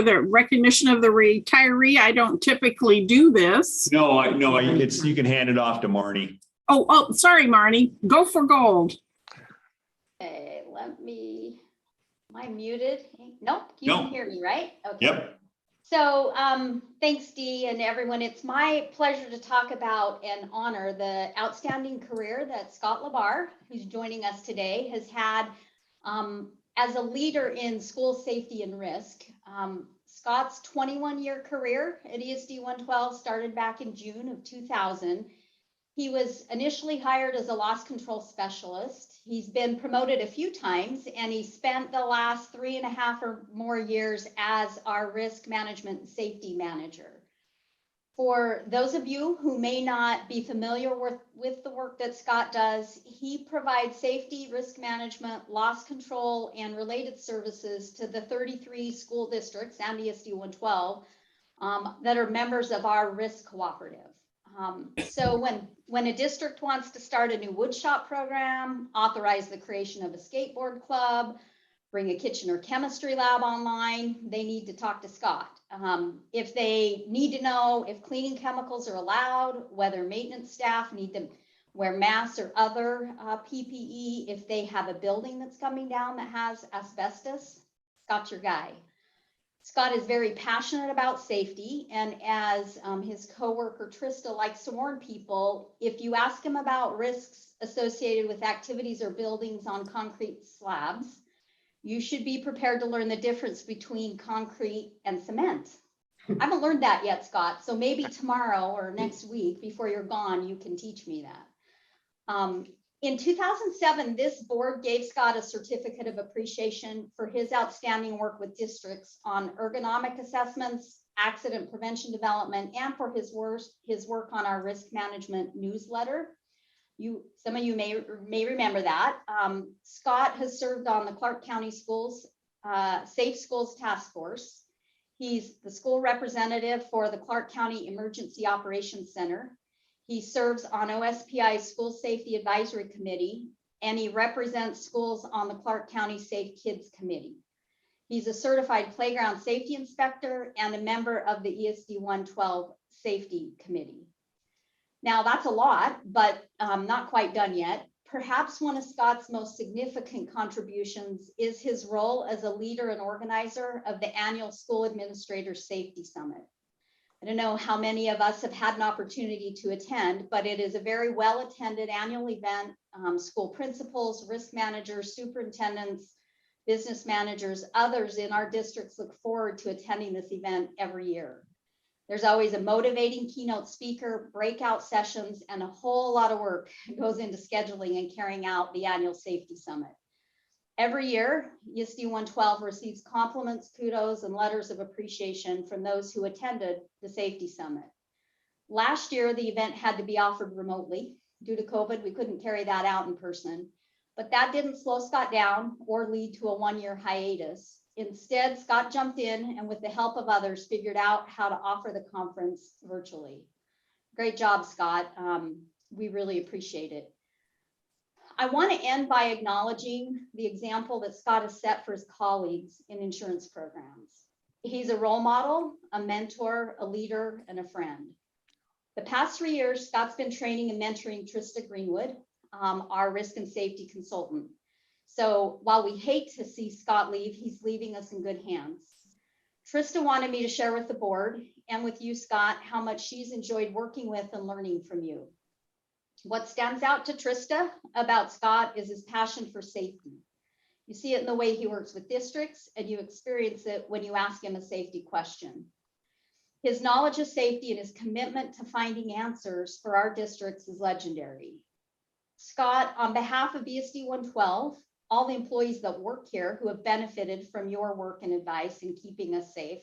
the recognition of the retiree. I don't typically do this. No, it's, you can hand it off to Marnie. Oh, sorry, Marnie. Go for gold. Okay, am I muted? Nope, you No. can hear me, right? Okay. Yep. So thanks, Dee, and everyone. It's my pleasure to talk about and honor the outstanding career that Scott LaBar, who's joining us today, has had as a leader in school safety and risk. Scott's 21-year career at ESD 112 started back in June of 2000. He was initially hired as a loss control specialist. He's been promoted a few times, and he spent the last 3.5 or more years as our risk management and safety manager. For those of you who may not be familiar with the work that Scott does, he provides safety, risk management, loss control, and related services to the 33 school districts and ESD 112 that are members of our risk cooperative. So when a district wants to start a new woodshop program, authorize the creation of a skateboard club, bring a kitchen or chemistry lab online, they need to talk to Scott. If they need to know if cleaning chemicals are allowed, whether maintenance staff need to wear masks or other PPE, if they have a building that's coming down that has asbestos, Scott's your guy. Scott is very passionate about safety, and as his coworker Trista likes to warn people, if you ask him about risks associated with activities or buildings on concrete slabs, you should be prepared to learn the difference between concrete and cement. I haven't learned that yet, Scott, so maybe tomorrow or next week before you're gone, you can teach me that. In 2007, this board gave Scott a certificate of appreciation for his outstanding work with districts on ergonomic assessments, accident prevention development, and for his work on our risk management newsletter. Some of you may remember that. Scott has served on the Clark County Schools Safe Schools Task Force. He's the school representative for the Clark County Emergency Operations Center. He serves on OSPI's School Safety Advisory Committee, and he represents schools on the Clark County Safe Kids Committee. He's a certified playground safety inspector and a member of the ESD 112 Safety Committee. Now that's a lot, but not quite done yet. Perhaps one of Scott's most significant contributions is his role as a leader and organizer of the annual School Administrators Safety Summit. I don't know how many of us have had an opportunity to attend, but it is a very well-attended annual event. School principals, risk managers, superintendents, business managers, others in our districts look forward to attending this event every year. There's always a motivating keynote speaker, breakout sessions, and a whole lot of work goes into scheduling and carrying out the annual safety summit. Every year, ESD 112 receives compliments, kudos, and letters of appreciation from those who attended the Safety Summit. Last year, the event had to be offered remotely. Due to COVID, we couldn't carry that out in person, but that didn't slow Scott down or lead to a one-year hiatus. Instead, Scott jumped in and with the help of others, figured out how to offer the conference virtually. Great job, Scott. We really appreciate it. I want to end by acknowledging the example that Scott has set for his colleagues in insurance programs. He's a role model, a mentor, a leader, and a friend. The past 3 years, Scott's been training and mentoring Trista Greenwood, our risk and safety consultant. So while we hate to see Scott leave, he's leaving us in good hands. Trista wanted me to share with the board and with you, Scott, how much she's enjoyed working with and learning from you. What stands out to Trista about Scott is his passion for safety. You see it in the way he works with districts, and you experience it when you ask him a safety question. His knowledge of safety and his commitment to finding answers for our districts is legendary. Scott, on behalf of ESD 112, all the employees that work here who have benefited from your work and advice in keeping us safe,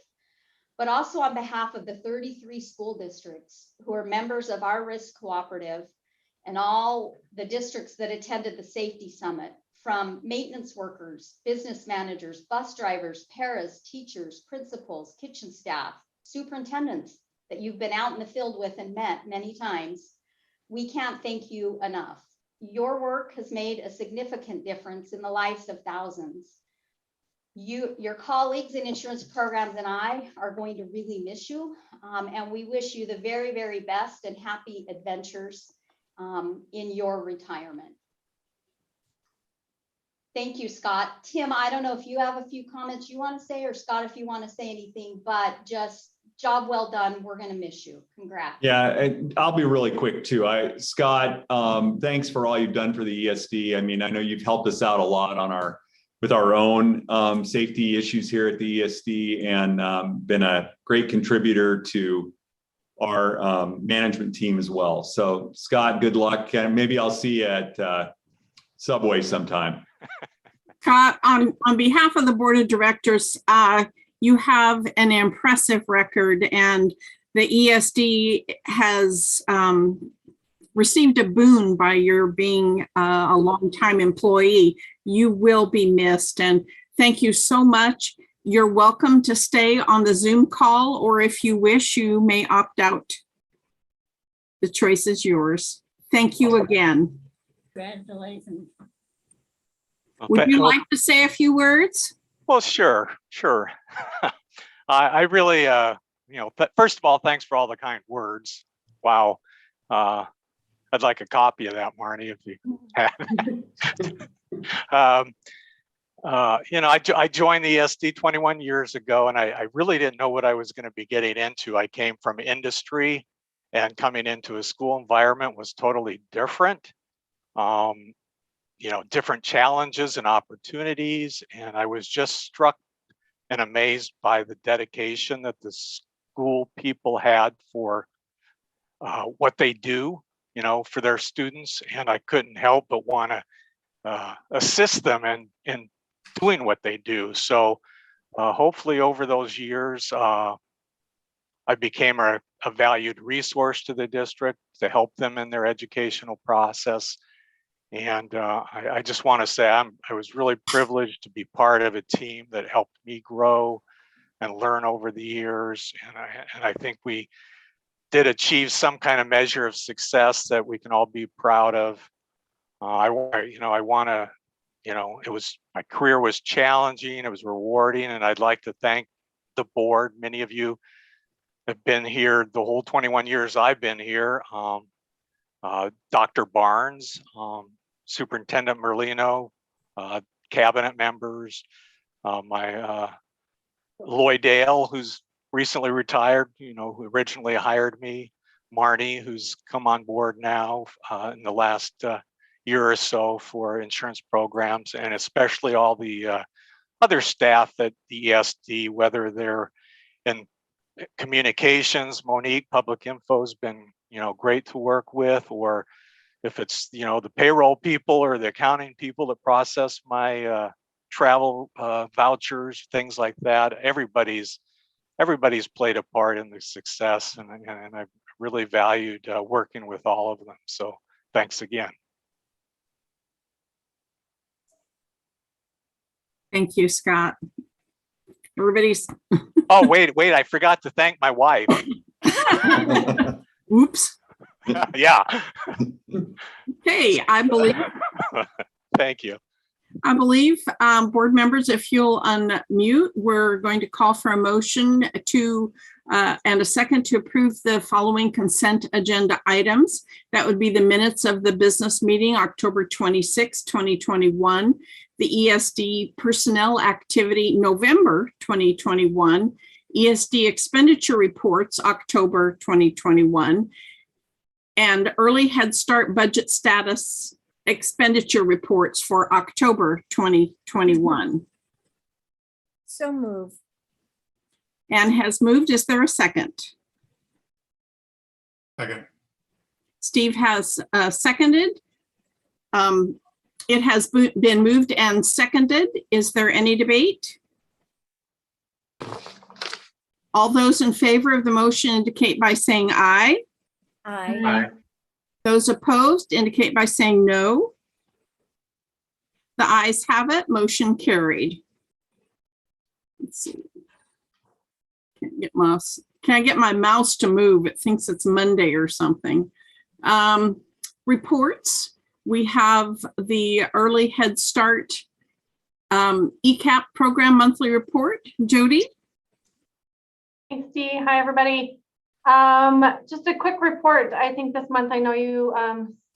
but also on behalf of the 33 school districts who are members of our risk cooperative, and all the districts that attended the safety summit, from maintenance workers, business managers, bus drivers, paras, teachers, principals, kitchen staff, superintendents that you've been out in the field with and met many times, we can't thank you enough. Your work has made a significant difference in the lives of thousands. your colleagues in insurance programs and I are going to really miss you. And we wish you the very, very best and happy adventures in your retirement. Thank you, Scott. Tim, I don't know if you have a few comments you want to say, or Scott, if you want to say anything, but just job well done. We're going to miss you. Congrats. Yeah, and I'll be really quick too. Scott, thanks for all you've done for the ESD. I mean, I know you've helped us out a lot on with our own safety issues here at the ESD, and been a great contributor to our management team as well. So Scott, good luck. And maybe I'll see you at Subway sometime. Scott, on behalf of the board of directors, you have an impressive record, and the ESD has received a boon by your being a longtime employee. You will be missed, and thank you so much. You're welcome to stay on the Zoom call, or if you wish, you may opt out. The choice is yours. Thank you again. Congratulations. Would you like to say a few words? Well, sure. I really, first of all, thanks for all the kind words. Wow. I'd like a copy of that, Marnie, if you had. I joined the ESD 21 years ago, and I really didn't know what I was going to be getting into. I came from industry, and coming into a school environment was totally different. Different challenges and opportunities. And I was just struck and amazed by the dedication that the school people had for what they do, for their students. And I couldn't help but want to assist them in doing what they do. So hopefully over those years, I became a valued resource to the district to help them in their educational process. And I just want to say I was really privileged to be part of a team that helped me grow and learn over the years. And I think we did achieve some kind of measure of success that we can all be proud of. My career was challenging, it was rewarding, and I'd like to thank the board. Many of you have been here the whole 21 years I've been here. Dr. Barnes, Superintendent Merlino, cabinet members, my Lloyd Dale, who's recently retired, who originally hired me, Marnie, who's come on board now in the last year or so for insurance programs, and especially all the other staff at the ESD, whether they're in communications. Monique, Public Info, has been great to work with, or if it's the payroll people or the accounting people that process my travel vouchers, things like that. Everybody's played a part in the success, and I've really valued working with all of them. So thanks again. Thank you, Scott. Everybody's. Oh, wait, I forgot to thank my wife. Oops. Yeah. Okay, I believe. Thank you. I believe, board members, if you'll unmute, we're going to call for a motion to and a second to approve the following consent agenda items. That would be the minutes of the business meeting, October 26, 2021, the ESD personnel activity, November 2021, ESD expenditure reports, October 2021, and early Head Start budget status expenditure reports for October 2021. So move. Anne has moved. Is there a second? Second. Steve has seconded. It has been moved and seconded. Is there any debate? All those in favor of the motion indicate by saying aye. Aye. Those opposed indicate by saying no. The ayes have it. Motion carried. Let's see. Can I get my mouse to move? It thinks it's Monday or something. Reports. We have the early Head Start ECAP program monthly report. Jody? Thanks, Dee. Hi, everybody. Just a quick report. I think this month, I know you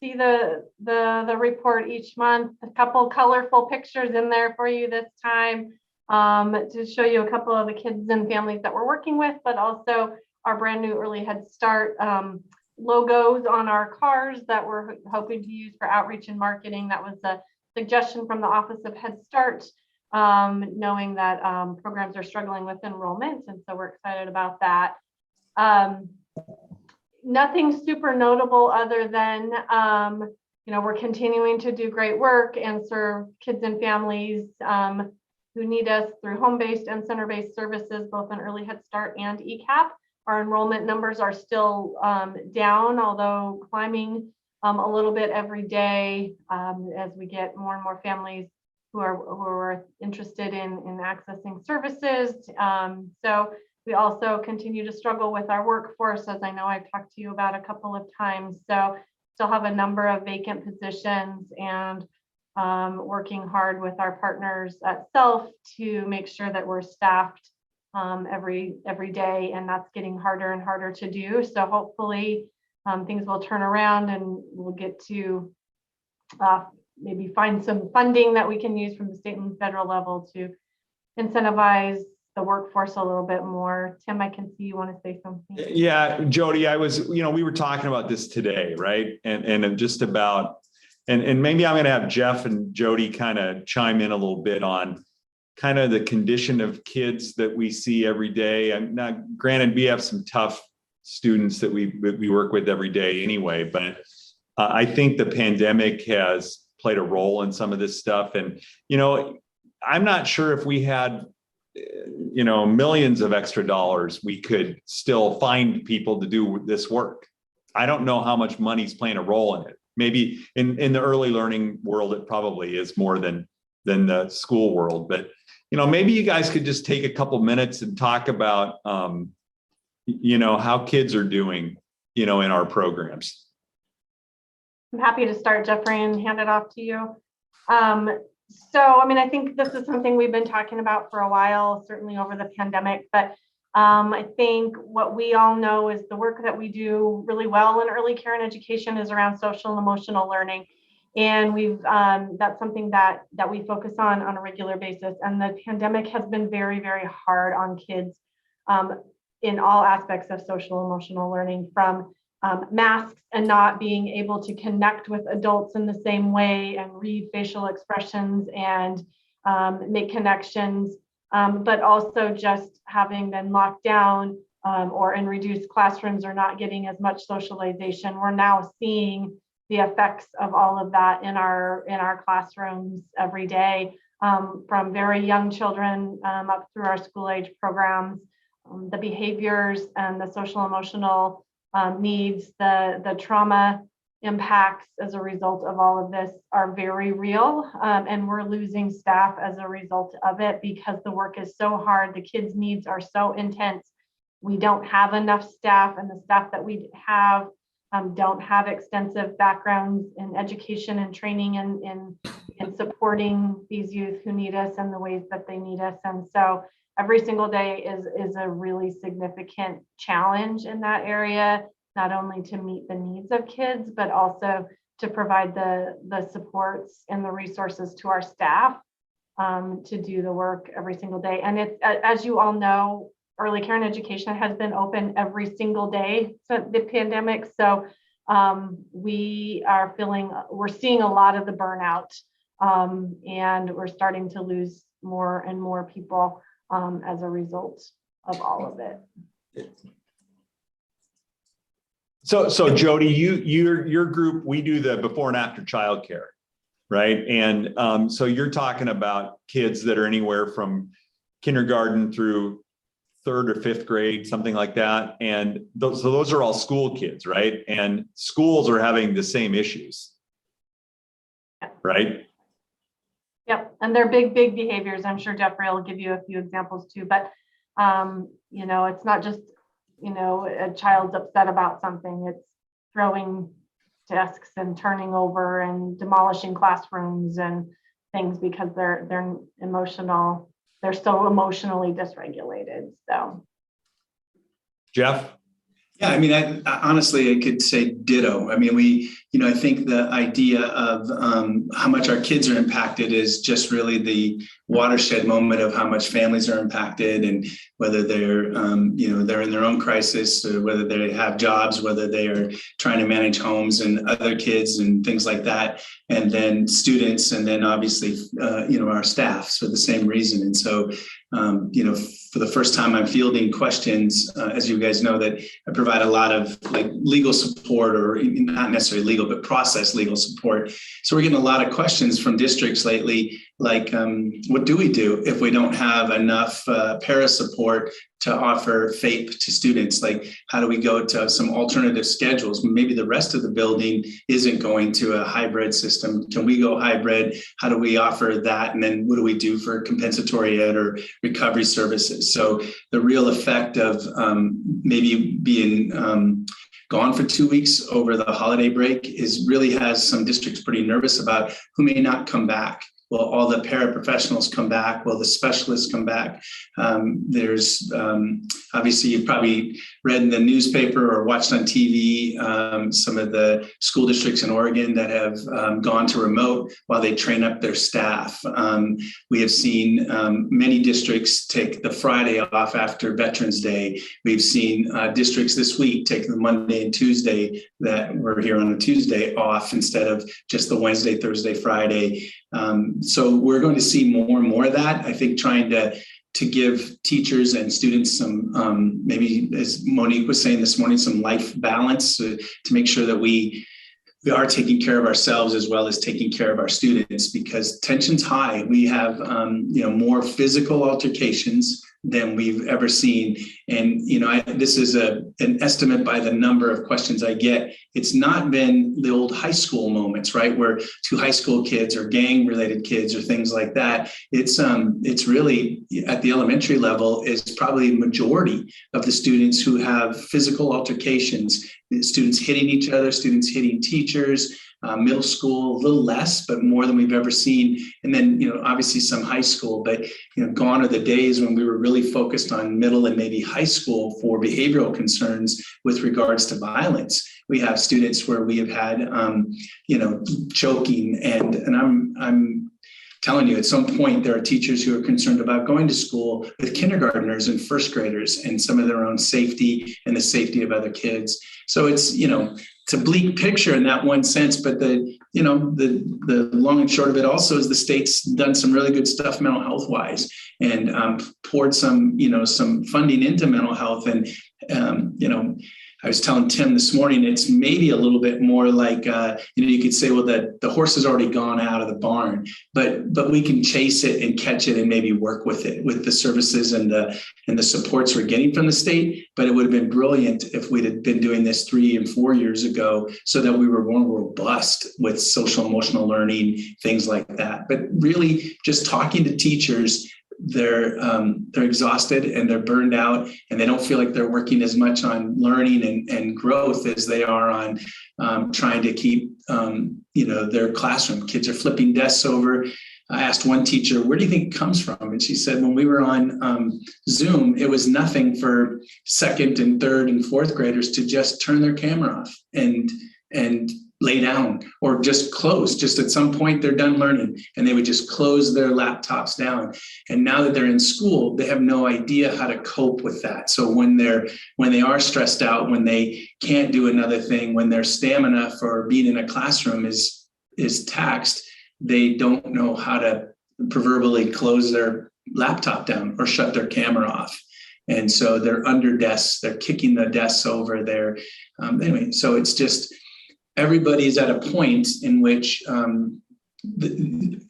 see the report each month, a couple colorful pictures in there for you this time to show you a couple of the kids and families that we're working with, but also our brand new Early Head Start logos on our cars that we're hoping to use for outreach and marketing. That was a suggestion from the Office of Head Start, knowing that programs are struggling with enrollment. And so we're excited about that. Nothing super notable other than, we're continuing to do great work and serve kids and families who need us through home-based and center-based services, both in Early Head Start and ECAP. Our enrollment numbers are still down, although climbing a little bit every day as we get more and more families who are interested in accessing services. So we also continue to struggle with our workforce, as I know I've talked to you about a couple of times. So still have a number of vacant positions and working hard with our partners at SELF to make sure that we're staffed every day, and that's getting harder and harder to do. So hopefully things will turn around and we'll get to maybe find some funding that we can use from the state and federal level to incentivize the workforce a little bit more. Tim, I can see you want to say something. Yeah, Jody, we were talking about this today, right? And just about, and maybe I'm going to have Jeff and Jody kind of chime in a little bit on kind of the condition of kids that we see every day. And now, granted, we have some tough students that we work with every day anyway, but I think the pandemic has played a role in some of this stuff. And, I'm not sure if we had, millions of extra dollars, we could still find people to do this work. I don't know how much money's playing a role in it. Maybe in the early learning world, it probably is more than the school world. But, maybe you guys could just take a couple minutes and talk about, how kids are doing, in our programs. I'm happy to start, Jeffrey, and hand it off to you. I think this is something we've been talking about for a while, certainly over the pandemic, but I think what we all know is the work that we do really well in early care and education is around social and emotional learning. And that's something that we focus on a regular basis. And the pandemic has been very, very hard on kids in all aspects of social emotional learning, from masks and not being able to connect with adults in the same way and read facial expressions and make connections, but also just having been locked down or in reduced classrooms or not getting as much socialization. We're now seeing the effects of all of that in our classrooms every day, from very young children up through our school age programs. The behaviors and the social emotional needs, the trauma impacts as a result of all of this are very real, and we're losing staff as a result of it because the work is so hard. The kids' needs are so intense. We don't have enough staff, and the staff that we have don't have extensive backgrounds in education and training and in supporting these youth who need us in the ways that they need us. And so every single day is a really significant challenge in that area, not only to meet the needs of kids, but also to provide the supports and the resources to our staff to do the work every single day. And it's, as you all know, early care and education has been open every single day since the pandemic. So we're seeing a lot of the burnout, and we're starting to lose more and more people as a result of all of it. So Jody, your group, we do the before and after childcare, right? And so you're talking about kids that are anywhere from kindergarten through 3rd or 5th grade, something like that. And those are all school kids, right? And schools are having the same issues, right? Yep, and they're big behaviors. I'm sure Jeffrey will give you a few examples too, but it's not just, a child's upset about something. It's throwing desks and turning over and demolishing classrooms and things because they're emotional, they're so emotionally dysregulated. So Jeff? Yeah, I mean, honestly, I could say ditto. I mean, I think the idea of how much our kids are impacted is just really the watershed moment of how much families are impacted, and whether they're, they're in their own crisis, or whether they have jobs, whether they are trying to manage homes and other kids and things like that, and then students, and then obviously, our staffs for the same reason. And so, for the first time, I'm fielding questions, as you guys know, that I provide a lot of legal support, or not necessarily legal, but process legal support. So we're getting a lot of questions from districts lately, like, what do we do if we don't have enough para support to offer FAPE to students? Like, how do we go to some alternative schedules? Maybe the rest of the building isn't going to a hybrid system. Can we go hybrid? How do we offer that? And then what do we do for compensatory ed or recovery services? So the real effect of maybe being gone for 2 weeks over the holiday break really has some districts pretty nervous about who may not come back. Will all the paraprofessionals come back? Will the specialists come back? There's obviously, you've probably read in the newspaper or watched on TV some of the school districts in Oregon that have gone to remote while they train up their staff. We have seen many districts take the Friday off after Veterans Day. We've seen districts this week take the Monday and Tuesday that we're here on a Tuesday off instead of just the Wednesday, Thursday, Friday. So we're going to see more and more of that. I think trying to give teachers and students some, maybe as Monique was saying this morning, some life balance to make sure that we are taking care of ourselves as well as taking care of our students, because tension's high. We have, more physical altercations than we've ever seen. And, this is an estimate by the number of questions I get. It's not been the old high school moments, right? Where two high school kids or gang related kids or things like that. It's really at the elementary level is probably majority of the students who have physical altercations, students hitting each other, students hitting teachers. Middle school, a little less, but more than we've ever seen. And then, obviously some high school, but, gone are the days when we were really focused on middle and maybe high school for behavioral concerns with regards to violence. We have students where we have had, choking, and I'm telling you, at some point, there are teachers who are concerned about going to school with kindergartners and first graders and some of their own safety and the safety of other kids. So it's a bleak picture in that one sense, but the long and short of it also is the state's done some really good stuff mental health wise, and poured some funding into mental health. And I was telling Tim this morning, it's maybe a little bit more like, you could say, well, the horse has already gone out of the barn, but we can chase it and catch it and maybe work with it with the services and the supports we're getting from the state. But it would have been brilliant if we'd have been doing this 3 and 4 years ago, so that we were more robust with social emotional learning, things like that. But really just talking to teachers, they're exhausted and they're burned out, and they don't feel like they're working as much on learning and growth as they are on trying to keep their classroom. Kids are flipping desks over. I asked one teacher, where do you think it comes from? And she said, when we were on Zoom, it was nothing for second and third and fourth graders to just turn their camera off and lay down, or just close. Just at some point they're done learning and they would just close their laptops down. And now that they're in school, they have no idea how to cope with that. So when they are stressed out, when they can't do another thing, when their stamina for being in a classroom is taxed, they don't know how to proverbially close their laptop down or shut their camera off. And so they're under desks, they're kicking the desks over there. Anyway, so it's just, everybody's at a point in which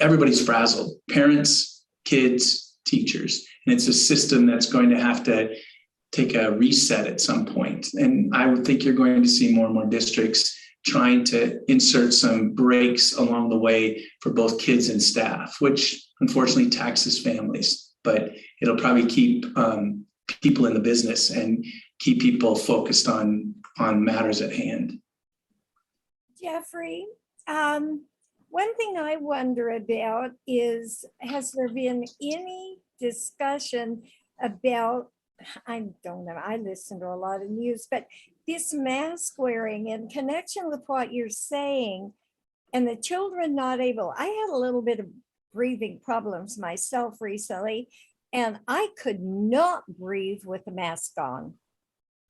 everybody's frazzled. Parents, kids, teachers. And it's a system that's going to have to take a reset at some point. And I would think you're going to see more and more districts trying to insert some breaks along the way for both kids and staff, which unfortunately taxes families. But it'll probably keep people in the business and keep people focused on matters at hand. Jeffrey, One thing I wonder about is, has there been any discussion about, I don't know, I listen to a lot of news, but this mask wearing in connection with what you're saying and the children not able, I had a little bit of breathing problems myself recently, and I could not breathe with the mask on.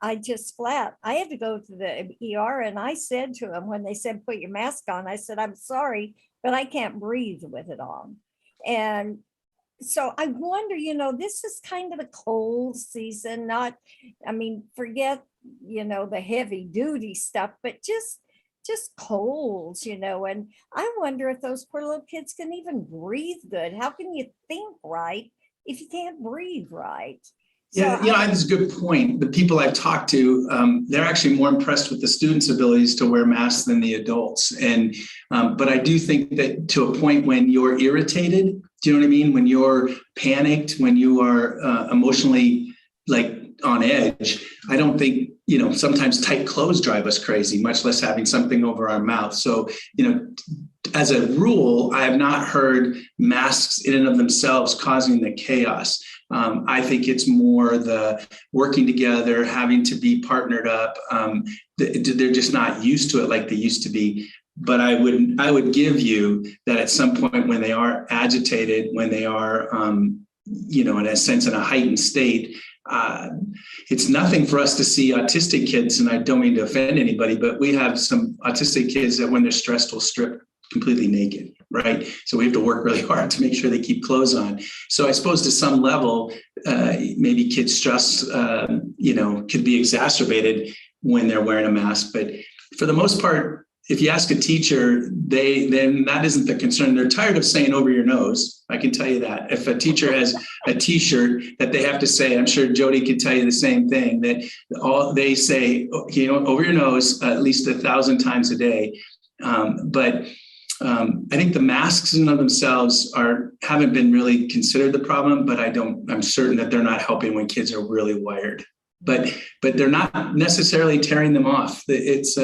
I just flat, I had to go to the ER and I said to them when they said, put your mask on, I said, I'm sorry, but I can't breathe with it on. And so I wonder, this is kind of a cold season, not, I mean, forget, the heavy duty stuff, but just colds, and I wonder if those poor little kids can even breathe good. How can you think right if you can't breathe right? Yeah, that's a good point. The people I've talked to, they're actually more impressed with the students' abilities to wear masks than the adults. And but I do think that to a point when you're irritated, do you know what I mean? When you're panicked, when you are emotionally like on edge, I don't think, sometimes tight clothes drive us crazy, much less having something over our mouth. So, as a rule, I have not heard masks in and of themselves causing the chaos. I think it's more the working together, having to be partnered up. They're just not used to it like they used to be. But I would give you that at some point when they are agitated, when they are, in a sense, in a heightened state, it's nothing for us to see autistic kids. And I don't mean to offend anybody, but we have some autistic kids that when they're stressed will strip completely naked, right? So we have to work really hard to make sure they keep clothes on. So I suppose to some level, maybe kids' stress, could be exacerbated when they're wearing a mask. But for the most part, if you ask a teacher, then that isn't the concern. They're tired of saying over your nose. I can tell you that. If a teacher has a T-shirt that they have to say, I'm sure Jody can tell you the same thing, that all they say, over your nose at least 1,000 times a day. But I think the masks in and of themselves haven't been really considered the problem, but I'm certain that they're not helping when kids are really wired. But they're not necessarily tearing them off. It's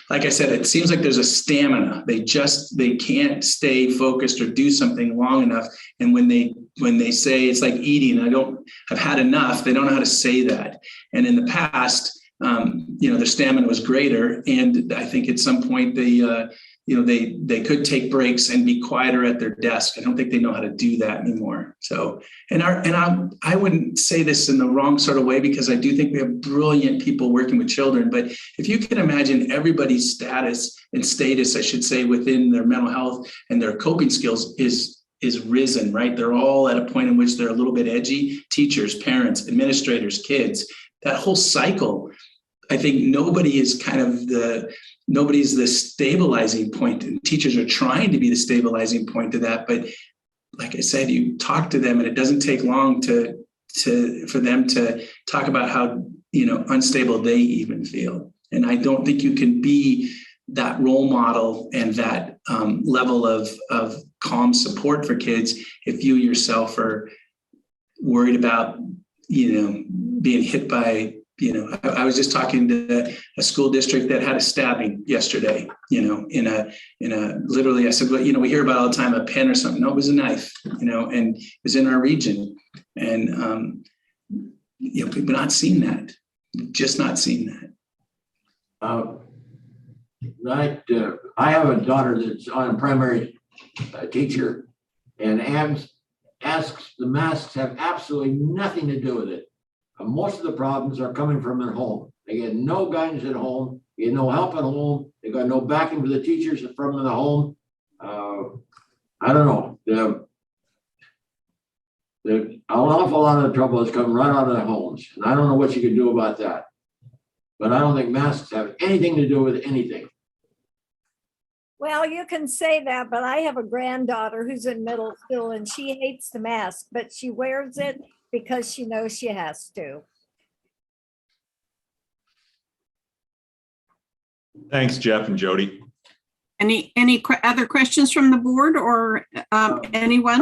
like I said, it seems like there's a stamina. They can't stay focused or do something long enough. And when they say it's like eating, I've had enough, they don't know how to say that. And in the past, their stamina was greater. And I think at some point they could take breaks and be quieter at their desk. I don't think they know how to do that anymore. So, I wouldn't say this in the wrong sort of way, because I do think we have brilliant people working with children. But if you can imagine everybody's status, I should say, within their mental health and their coping skills is risen, right? They're all at a point in which they're a little bit edgy. Teachers, parents, administrators, kids, that whole cycle. I think nobody's the stabilizing point, and teachers are trying to be the stabilizing point to that. But like I said, you talk to them and it doesn't take long for them to talk about how, unstable they even feel. And I don't think you can be that role model and that level of calm support for kids if you yourself are worried about, being hit by, I was just talking to a school district that had a stabbing yesterday, in a literally, I said, well, we hear about all the time, a pen or something. No, it was a knife, and it was in our region. And, we've not seen that, just not seen that. I have a daughter that's on a primary teacher, and asks the masks have absolutely nothing to do with it. Most of the problems are coming from at home. They get no guidance at home, they get no help at home, they got no backing for the teachers from the home. I don't know. An awful lot of the trouble is coming right out of their homes, and I don't know what you can do about that. But I don't think masks have anything to do with anything. Well, you can say that, but I have a granddaughter who's in middle school and she hates the mask, but she wears it because she knows she has to. Thanks, Jeff and Jody. Any other questions from the board or anyone?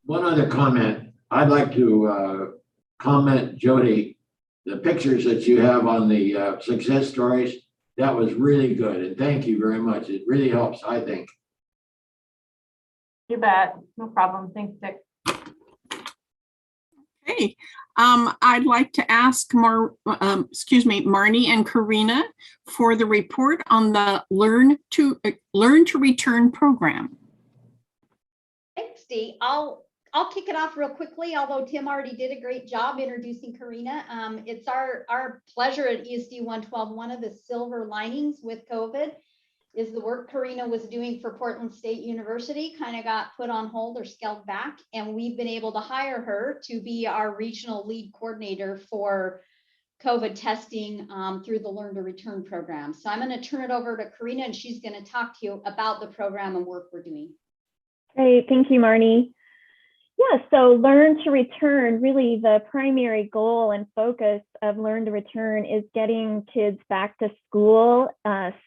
One other comment. I'd like to comment, Jody, the pictures that you have on the success stories, That was really good. And thank you very much. It really helps, I think. You bet. No problem. Thanks, Dick. Okay, I'd like to ask Marnie and Karina for the report on the Learn to Return program. Thanks, Dee. I'll kick it off real quickly, although Tim already did a great job introducing Karina. It's our pleasure at ESD 112. One of the silver linings with COVID is the work Karina was doing for Portland State University kind of got put on hold or scaled back. And we've been able to hire her to be our regional lead coordinator for COVID testing through the Learn to Return program. So I'm going to turn it over to Karina, and she's going to talk to you about the program and work we're doing. Great, thank you, Marnie. Yeah, so Learn to Return, really the primary goal and focus of Learn to Return is getting kids back to school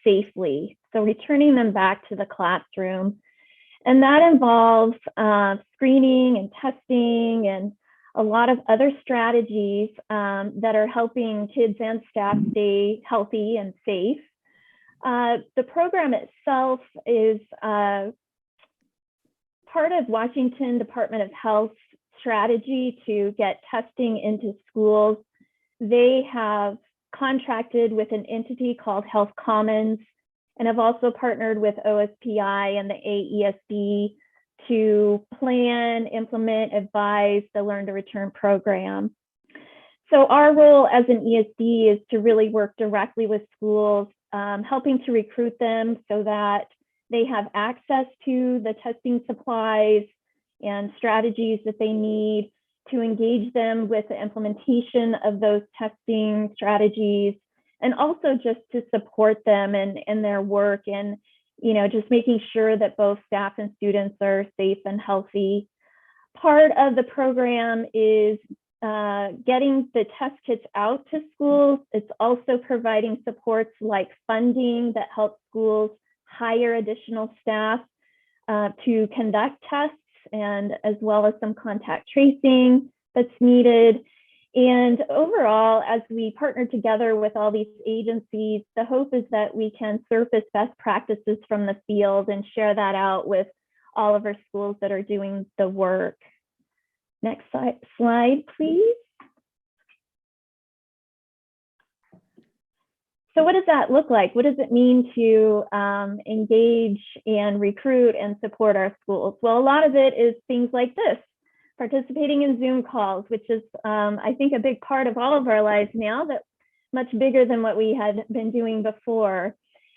safely. So returning them back to the classroom. And that involves screening and testing and a lot of other strategies that are helping kids and staff stay healthy and safe. The program itself is part of Washington Department of Health strategy to get testing into schools. They have contracted with an entity called Health Commons and have also partnered with OSPI and the AESD to plan, implement, advise the Learn to Return program. So our role as an ESD is to really work directly with schools, helping to recruit them so that they have access to the testing supplies and strategies that they need, to engage them with the implementation of those testing strategies, and also just to support them in their work and, just making sure that both staff and students are safe and healthy. Part of the program is getting the test kits out to schools. It's also providing supports like funding that help schools hire additional staff to conduct tests, and as well as some contact tracing that's needed. And overall, as we partner together with all these agencies, the hope is that we can surface best practices from the field and share that out with all of our schools that are doing the work. Next slide, please. So what does that look like? What does it mean to engage and recruit and support our schools? Well, a lot of it is things like this: participating in Zoom calls, which is, I think, a big part of all of our lives now, that's much bigger than what we had been doing before.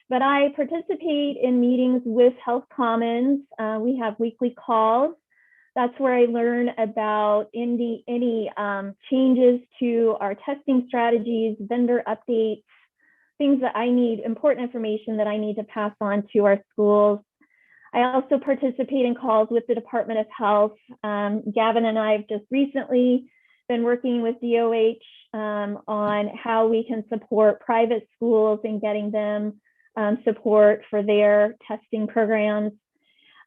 But I participate in meetings with Health Commons. We have weekly calls. That's where I learn about any changes to our testing strategies, vendor updates, things that I need, important information that I need to pass on to our schools. I also participate in calls with the Department of Health. Gavin and I have just recently been working with DOH on how we can support private schools and getting them support for their testing programs.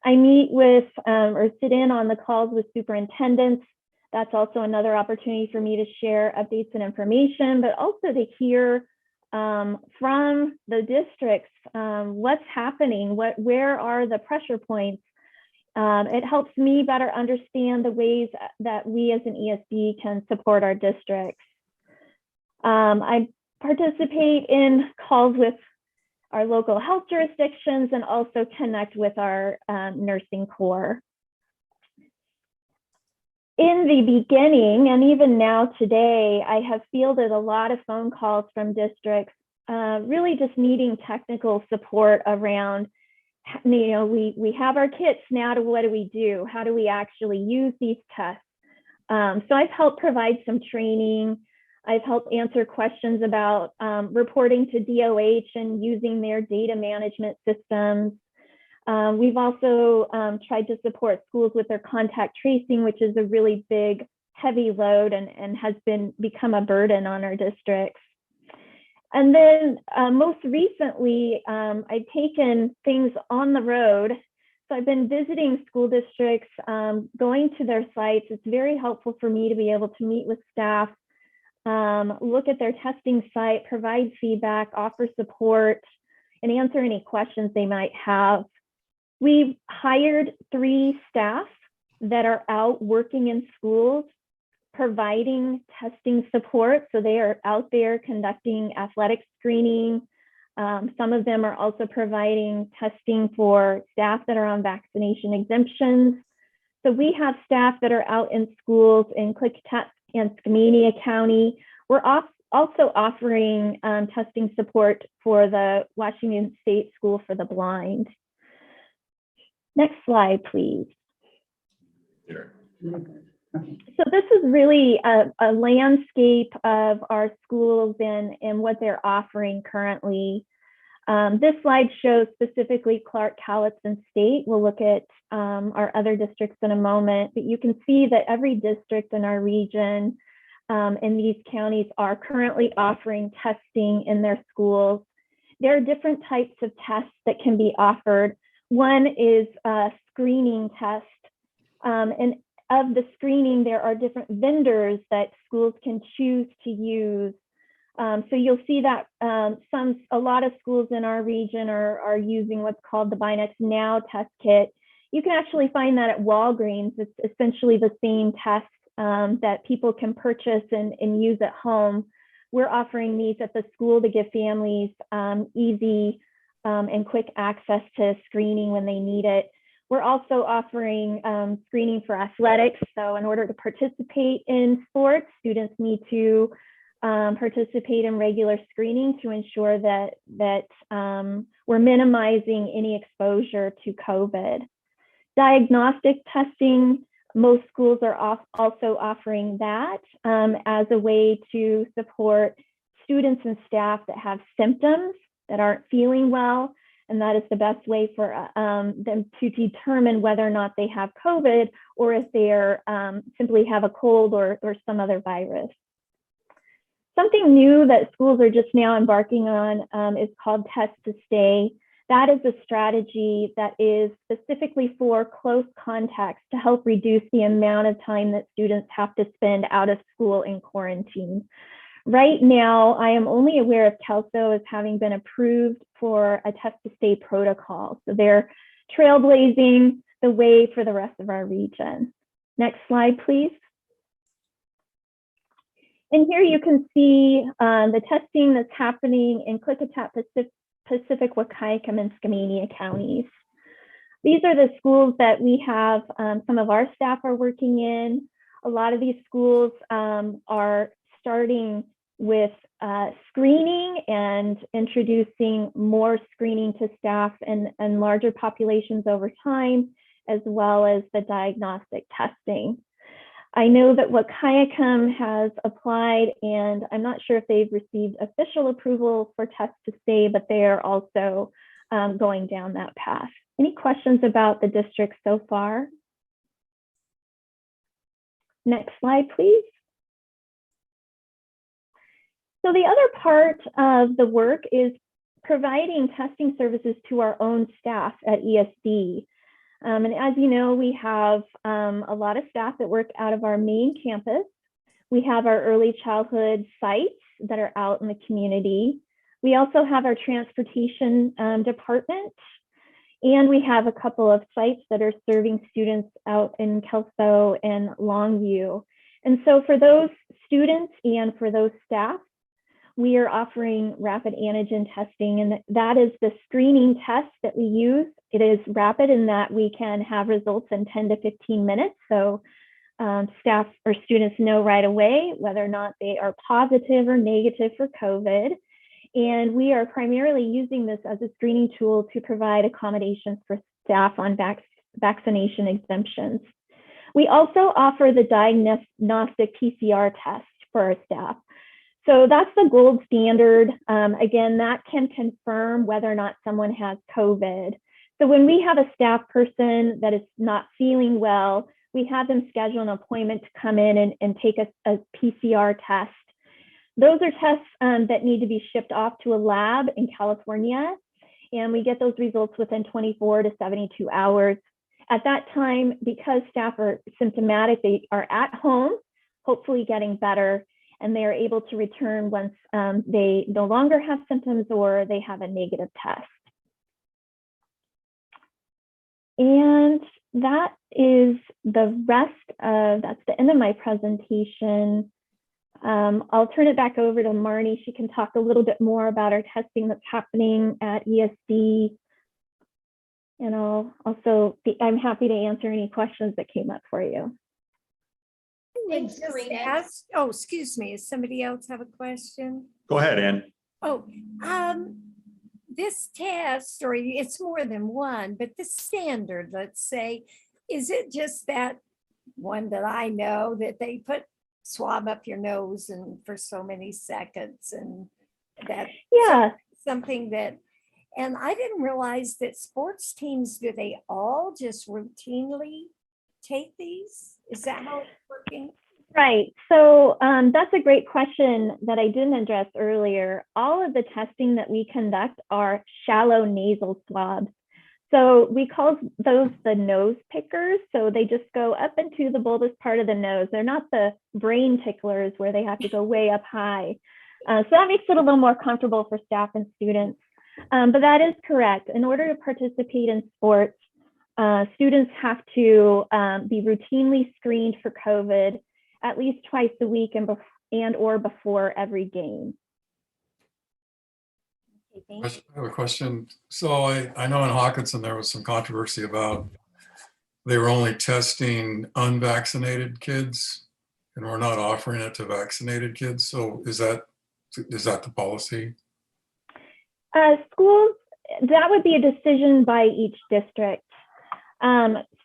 I meet with or sit in on the calls with superintendents. That's also another opportunity for me to share updates and information, but also to hear from the districts, what's happening, where are the pressure points. It helps me better understand the ways that we as an ESD can support our districts. I participate in calls with our local health jurisdictions and also connect with our nursing corps. In the beginning, and even now today, I have fielded a lot of phone calls from districts, really just needing technical support around, we have our kits now, what do we do? How do we actually use these tests? So I've helped provide some training. I've helped answer questions about reporting to DOH and using their data management systems. We've also tried to support schools with their contact tracing, which is a really big, heavy load and has become a burden on our districts. And then most recently, I've taken things on the road. So I've been visiting school districts, going to their sites. It's very helpful for me to be able to meet with staff look at their testing site, provide feedback, offer support, and answer any questions they might have. We've hired 3 staff that are out working in schools, providing testing support. So they are out there conducting athletic screening. Some of them are also providing testing for staff that are on vaccination exemptions. So we have staff that are out in schools in Klickitat and Skamania County. We're also offering testing support for the Washington State School for the Blind. Next slide, please. Here. So this is really a landscape of our schools and what they're offering currently. This slide shows specifically Clark, Cowlitz, and State. We'll look at our other districts in a moment, but you can see that every district in our region in these counties are currently offering testing in their schools. There are different types of tests that can be offered. One is a screening test, and of the screening, there are different vendors that schools can choose to use. So you'll see that a lot of schools in our region are using what's called the Binax Now test kit. You can actually find that at Walgreens. It's essentially the same test that people can purchase and use at home. We're offering these at the school to give families easy and quick access to screening when they need it. We're also offering screening for athletics. So in order to participate in sports, students need to participate in regular screening to ensure that we're minimizing any exposure to COVID. Diagnostic testing, most schools are also offering that as a way to support students and staff that have symptoms that aren't feeling well. And that is the best way for them to determine whether or not they have COVID or if they simply have a cold or some other virus. Something new that schools are just now embarking on is called Test to Stay. That is a strategy that is specifically for close contacts to help reduce the amount of time that students have to spend out of school in quarantine. Right now, I am only aware of Kelso as having been approved for a Test to Stay protocol. So they're trailblazing the way for the rest of our region. Next slide, please. And here you can see the testing that's happening in Klickitat, Pacific, Wahkiakum, and Skamania counties. These are the schools that we have, some of our staff are working in. A lot of these schools are starting with screening and introducing more screening to staff and larger populations over time, as well as the diagnostic testing. I know that Wahkiakum has applied, and I'm not sure if they've received official approval for Test to Stay, but they are also going down that path. Any questions about the district so far? Next slide, please. So the other part of the work is providing testing services to our own staff at ESD. And as you know, we have a lot of staff that work out of our main campus. We have our early childhood sites that are out in the community. We also have our transportation department, and we have a couple of sites that are serving students out in Kelso and Longview. And so for those students and for those staff, we are offering rapid antigen testing, and that is the screening test that we use. It is rapid in that we can have results in 10 to 15 minutes. So staff or students know right away whether or not they are positive or negative for COVID. And we are primarily using this as a screening tool to provide accommodations for staff on vaccination exemptions. We also offer the diagnostic PCR test for our staff. So that's the gold standard. Again, that can confirm whether or not someone has COVID. So when we have a staff person that is not feeling well, we have them schedule an appointment to come in and take a PCR test. Those are tests that need to be shipped off to a lab in California, and we get those results within 24 to 72 hours. At that time, because staff are symptomatic, they are at home, hopefully getting better. and they are able to return once they no longer have symptoms or they have a negative test. And that is the rest of, that's the end of my presentation. I'll turn it back over to Marnie. She can talk a little bit more about our testing that's happening at ESD. And I'm happy to answer any questions that came up for you. Thanks, Just Karina. ask- Oh, excuse me. Does somebody else have a question? Go ahead, Ann. Oh, this test, or it's more than one, but the standard, let's say, is it just that one that I know that they put swab up your nose and for so many seconds and that Yeah, something that, and I didn't realize that sports teams, do they all just routinely take these? Is that how it's working? right. So that's a great question that I didn't address earlier. All of the testing that we conduct are shallow nasal swabs. So we call those the nose pickers. So they just go up into the bulbous part of the nose. They're not the brain ticklers where they have to go way up high. So that makes it a little more comfortable for staff and students. But that is correct. In order to participate in sports, students have to be routinely screened for COVID at least twice a week and or before every game. Okay, I have a question. So I know in Hawkinson, there was some controversy about they were only testing unvaccinated kids and we're not offering it to vaccinated kids. So is that the policy? Schools, that would be a decision by each district.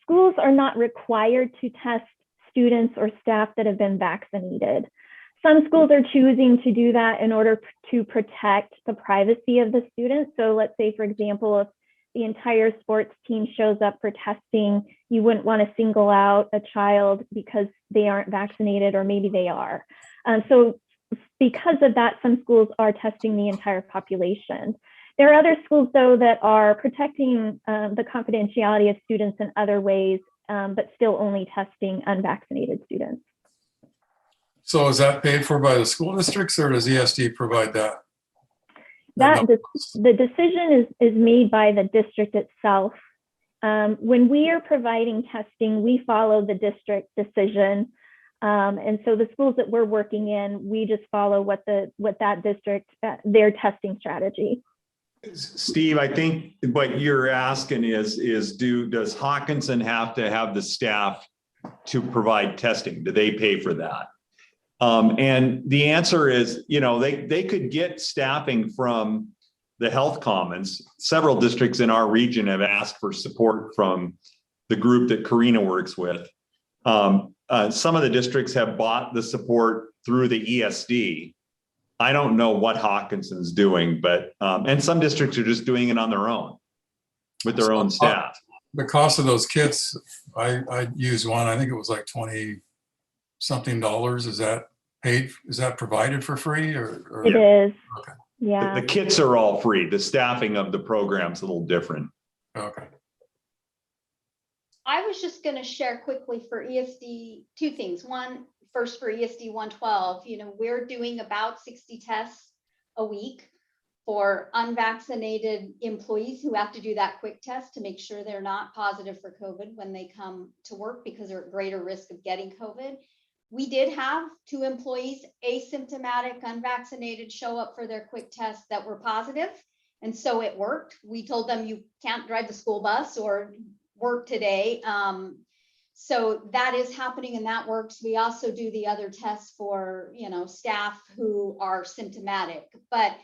Schools are not required to test students or staff that have been vaccinated. Some schools are choosing to do that in order to protect the privacy of the students. So let's say, for example, if the entire sports team shows up for testing, you wouldn't want to single out a child because they aren't vaccinated, or maybe they are. So because of that, some schools are testing the entire population. There are other schools, though, that are protecting the confidentiality of students in other ways, but still only testing unvaccinated students. So is that paid for by the school districts or does ESD provide that? The decision is made by the district itself. When we are providing testing, we follow the district decision. And so the schools that we're working in, we just follow what that district, their testing strategy. Steve, I think what you're asking is does Hawkinson have to have the staff to provide testing? Do they pay for that? And the answer is, they could get staffing from the Health Commons. Several districts in our region have asked for support from the group that Karina works with. Some of the districts have bought the support through the ESD. I don't know what Hawkinson's doing, but, and some districts are just doing it on their own with their own staff. The cost of those kits, I used one, I think it was like $20-something. Is that paid? Is that provided for free or? It is. Okay. Yeah. The kits are all free. The staffing of the program's a little different. Okay. I was just going to share quickly for ESD two things. One, first for ESD 112, we're doing about 60 tests a week for unvaccinated employees who have to do that quick test to make sure they're not positive for COVID when they come to work because they're at greater risk of getting COVID. We did have 2 employees, asymptomatic, unvaccinated, show up for their quick tests that were positive. And so it worked. We told them you can't drive the school bus or work today. So that is happening and that works. We also do the other tests for, staff who are symptomatic, but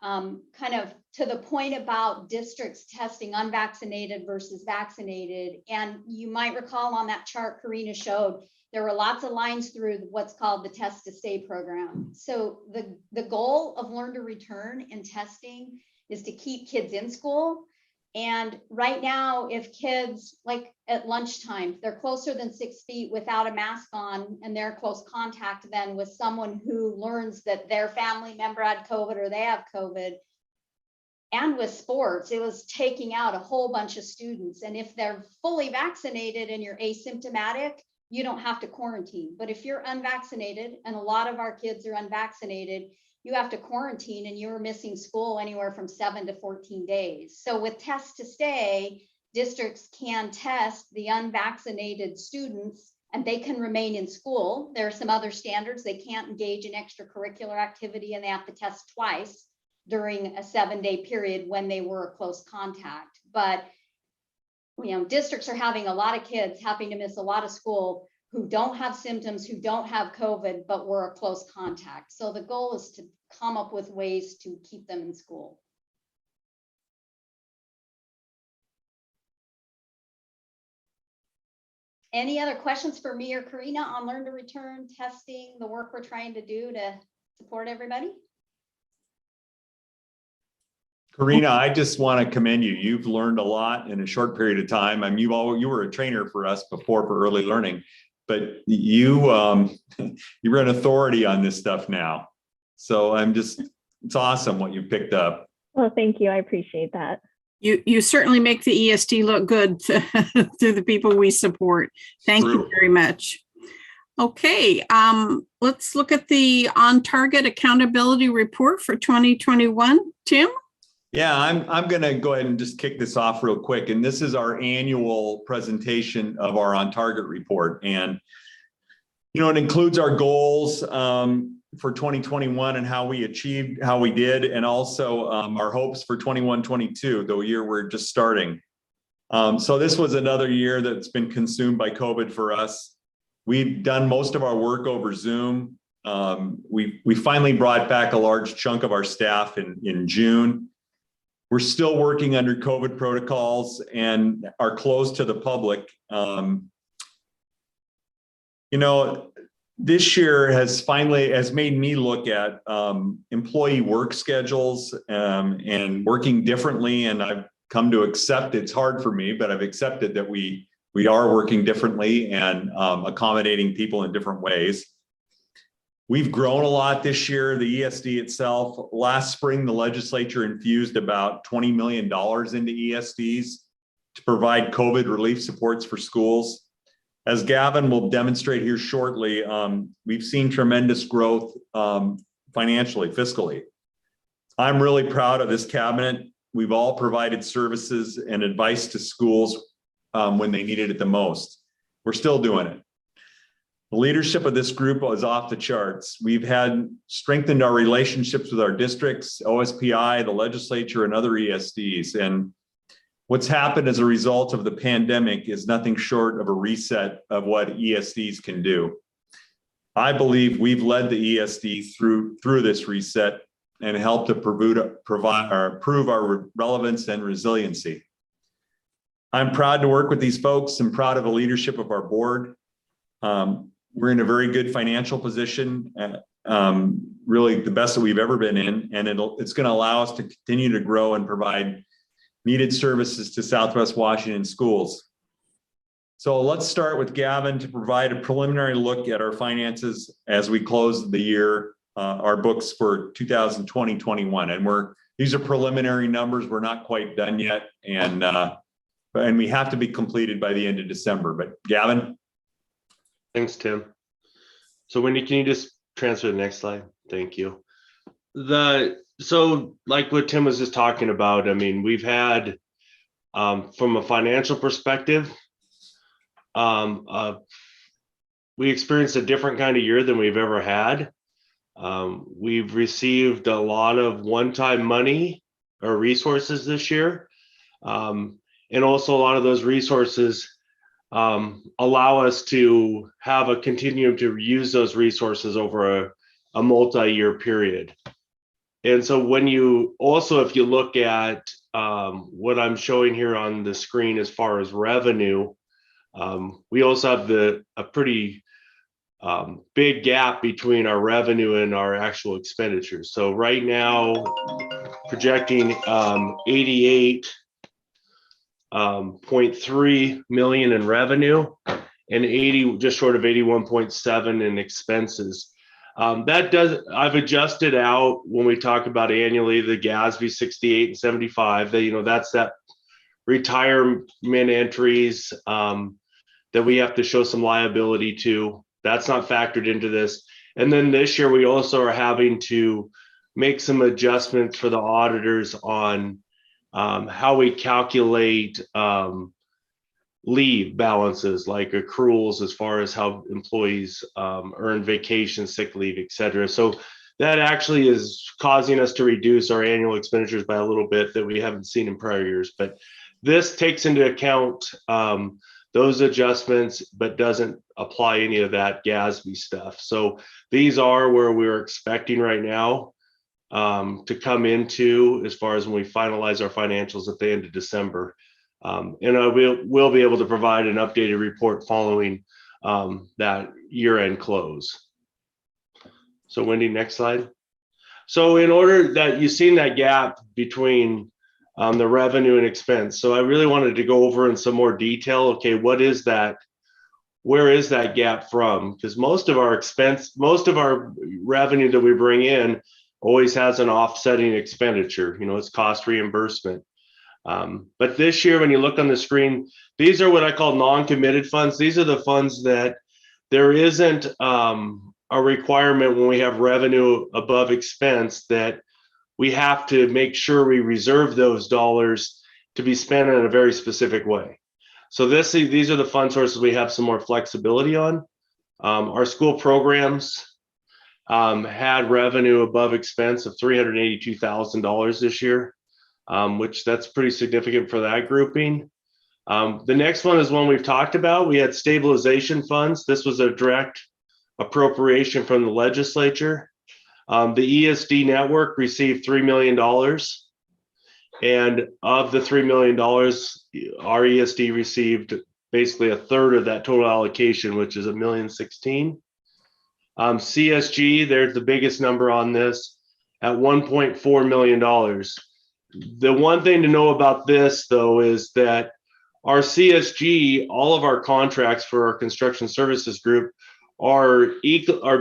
kind of to the point about districts testing unvaccinated versus vaccinated. And you might recall on that chart Karina showed, there were lots of lines through what's called the Test to Stay program. So the goal of Learn to Return and testing is to keep kids in school. And right now, if kids, like at lunchtime, they're closer than 6 feet without a mask on, and they're close contact then with someone who learns that their family member had COVID or they have COVID. And with sports, it was taking out a whole bunch of students. And if they're fully vaccinated and you're asymptomatic, you don't have to quarantine. But if you're unvaccinated, and a lot of our kids are unvaccinated, you have to quarantine and you're missing school anywhere from 7 to 14 days. So with Test to Stay, districts can test the unvaccinated students and they can remain in school. There are some other standards. They can't engage in extracurricular activity and they have to test twice during a 7-day period when they were a close contact. But districts are having a lot of kids having to miss a lot of school who don't have symptoms, who don't have COVID, but were a close contact. So the goal is to come up with ways to keep them in school. Any other questions for me or Karina on Learn to Return, testing, the work we're trying to do to support everybody? Karina, I just want to commend you. You've learned a lot in a short period of time. I mean, you were a trainer for us before for early learning, but you're an authority on this stuff now. So it's awesome what you picked up. Well, thank you. I appreciate that. You certainly make the ESD look good to the people we support. Thank you very much. Okay, let's look at the On Target Accountability Report for 2021. Tim? Yeah, I'm going to go ahead and just kick this off real quick. And this is our annual presentation of our On Target report. And, it includes our goals for 2021 and how we did, and also our hopes for 21-22, the year we're just starting. So this was another year that's been consumed by COVID for us. We've done most of our work over Zoom. We finally brought back a large chunk of our staff in June. We're still working under COVID protocols and are closed to the public. This year has made me look at employee work schedules and working differently. And I've come to accept, it's hard for me, but I've accepted that we are working differently and accommodating people in different ways. We've grown a lot this year, the ESD itself. Last spring, the legislature infused about $20 million into ESDs to provide COVID relief supports for schools. As Gavin will demonstrate here shortly, we've seen tremendous growth financially, fiscally. I'm really proud of this cabinet. We've all provided services and advice to schools when they needed it the most. We're still doing it. The leadership of this group is off the charts. We've strengthened our relationships with our districts, OSPI, the legislature, and other ESDs. And what's happened as a result of the pandemic is nothing short of a reset of what ESDs can do. I believe we've led the ESD through this reset and helped to prove our relevance and resiliency. I'm proud to work with these folks and proud of the leadership of our board. We're in a very good financial position, really the best that we've ever been in, and it's going to allow us to continue to grow and provide needed services to Southwest Washington schools. So let's start with Gavin to provide a preliminary look at our finances as we close the year, our books for 2020-21. And these are preliminary numbers. We're not quite done yet. And we have to be completed by the end of December. But Gavin? Thanks, Tim. So Wendy, can you just transfer the next slide? Thank you. So like what Tim was just talking about, I mean, we've had, from a financial perspective, we experienced a different kind of year than we've ever had. We've received a lot of one-time money or resources this year. And also a lot of those resources allow us to have a continuum to use those resources over a multi-year period. And so if you look at what I'm showing here on the screen as far as revenue, we also have a pretty big gap between our revenue and our actual expenditures. So right now, projecting 88.3 million in revenue and just short of 81.7 in expenses. I've adjusted out when we talk about annually the GASB 68 and 75. That's that retirement entries that that we have to show some liability to. That's not factored into this. And then this year, we also are having to make some adjustments for the auditors on how we calculate leave balances, like accruals, as far as how employees earn vacation, sick leave, et cetera. So that actually is causing us to reduce our annual expenditures by a little bit that we haven't seen in prior years. But this takes into account those adjustments, but doesn't apply any of that GASB stuff. So these are where we're expecting right now to come into, as far as when we finalize our financials at the end of December. And I will be able to provide an updated report following that year-end close. So Wendy, next slide. So in order that you've seen that gap between the revenue and expense. So I really wanted to go over in some more detail. Okay, what is that? Where is that gap from? Because most of our revenue that we bring in always has an offsetting expenditure. You know, it's cost reimbursement. But this year, when you look on the screen, these are what I call non-committed funds. These are the funds that there isn't a requirement when we have revenue above expense that we have to make sure we reserve those dollars to be spent in a very specific way. So these are the fund sources we have some more flexibility on. Our school programs had revenue above expense of $382,000 this year, which that's pretty significant for that grouping. The next one is one we've talked about. We had stabilization funds. This was a direct appropriation from the legislature. The ESD network received $3 million. And of the $3 million, our ESD received basically a third of that total allocation, which is $1,016,000. CSG, there's the biggest number on this at $1.4 million. The one thing to know about this, though, is that our CSG, all of our contracts for our construction services group are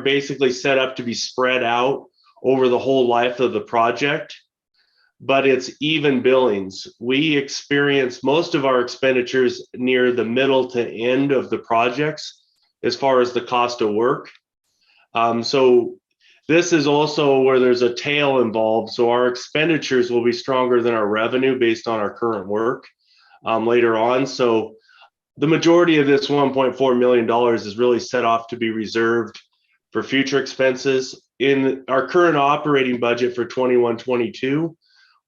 basically set up to be spread out over the whole life of the project, but it's even billings. We experience most of our expenditures near the middle to end of the projects as far as the cost of work. So this is also where there's a tail involved. So our expenditures will be stronger than our revenue based on our current work later on. So the majority of this $1.4 million is really set off to be reserved for future expenses. In our current operating budget for 21-22,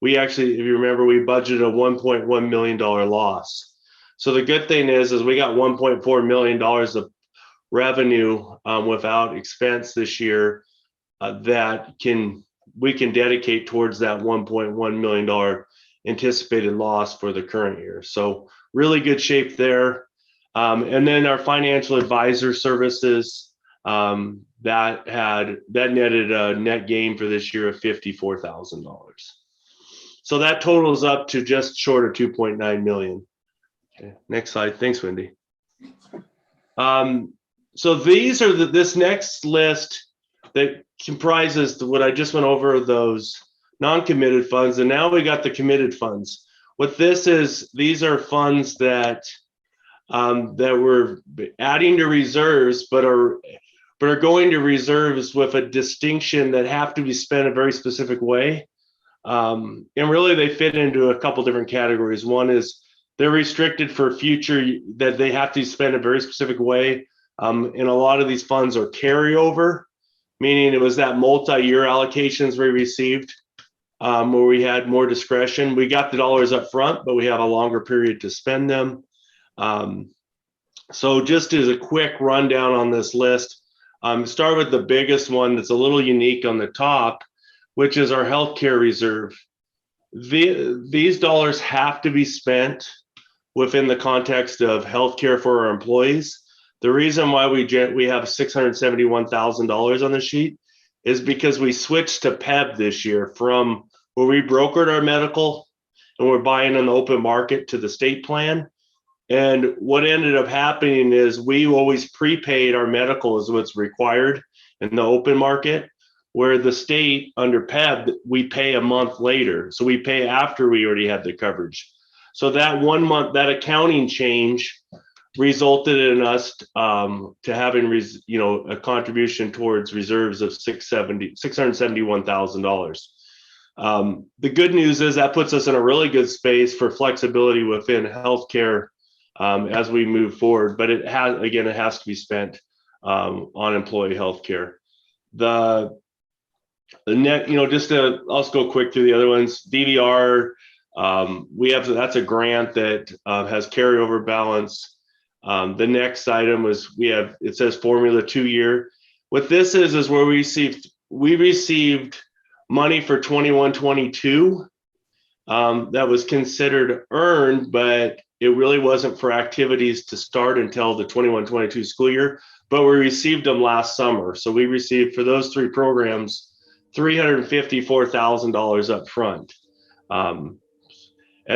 we actually, if you remember, we budgeted a $1.1 million loss. So the good thing is we got $1.4 million of revenue without expense this year that we can dedicate towards that $1.1 million anticipated loss for the current year. So really good shape there. And then our financial advisor services, that netted a net gain for this year of $54,000. So that totals up to just short of 2.9 million. Okay, next slide. Thanks, Wendy. So these are this next list that comprises what I just went over, those non-committed funds, and now we got the committed funds. What this is, these are funds that we're adding to reserves, but are going to reserves with a distinction that have to be spent a very specific way. And really they fit into a couple different categories. One is they're restricted for future, that they have to spend a very specific way. And a lot of these funds are carryover, meaning it was that multi-year allocations we received where we had more discretion. We got the dollars up front, but we have a longer period to spend them. So just as a quick rundown on this list, start with the biggest one that's a little unique on the top, which is our healthcare reserve. These dollars have to be spent within the context of healthcare for our employees. The reason why we have $671,000 on the sheet is because we switched to PEB this year from where we brokered our medical and we're buying on the open market to the state plan. And what ended up happening is we always prepaid our medical as what's required in the open market, where the state under PEB, we pay a month later. So we pay after we already had the coverage. So that 1 month, that accounting change resulted in us to having a contribution towards reserves of $671,000. The good news is that puts us in a really good space for flexibility within healthcare as we move forward. But it has to be spent on employee healthcare. The net, I'll go quick through the other ones. DVR, that's a grant that has carryover balance. The next item was it says formula 2-year. What this is where we received money for 21-22 that was considered earned, but it really wasn't for activities to start until the 21-22 school year, but we received them last summer. So we received for those 3 programs $354,000 up front. And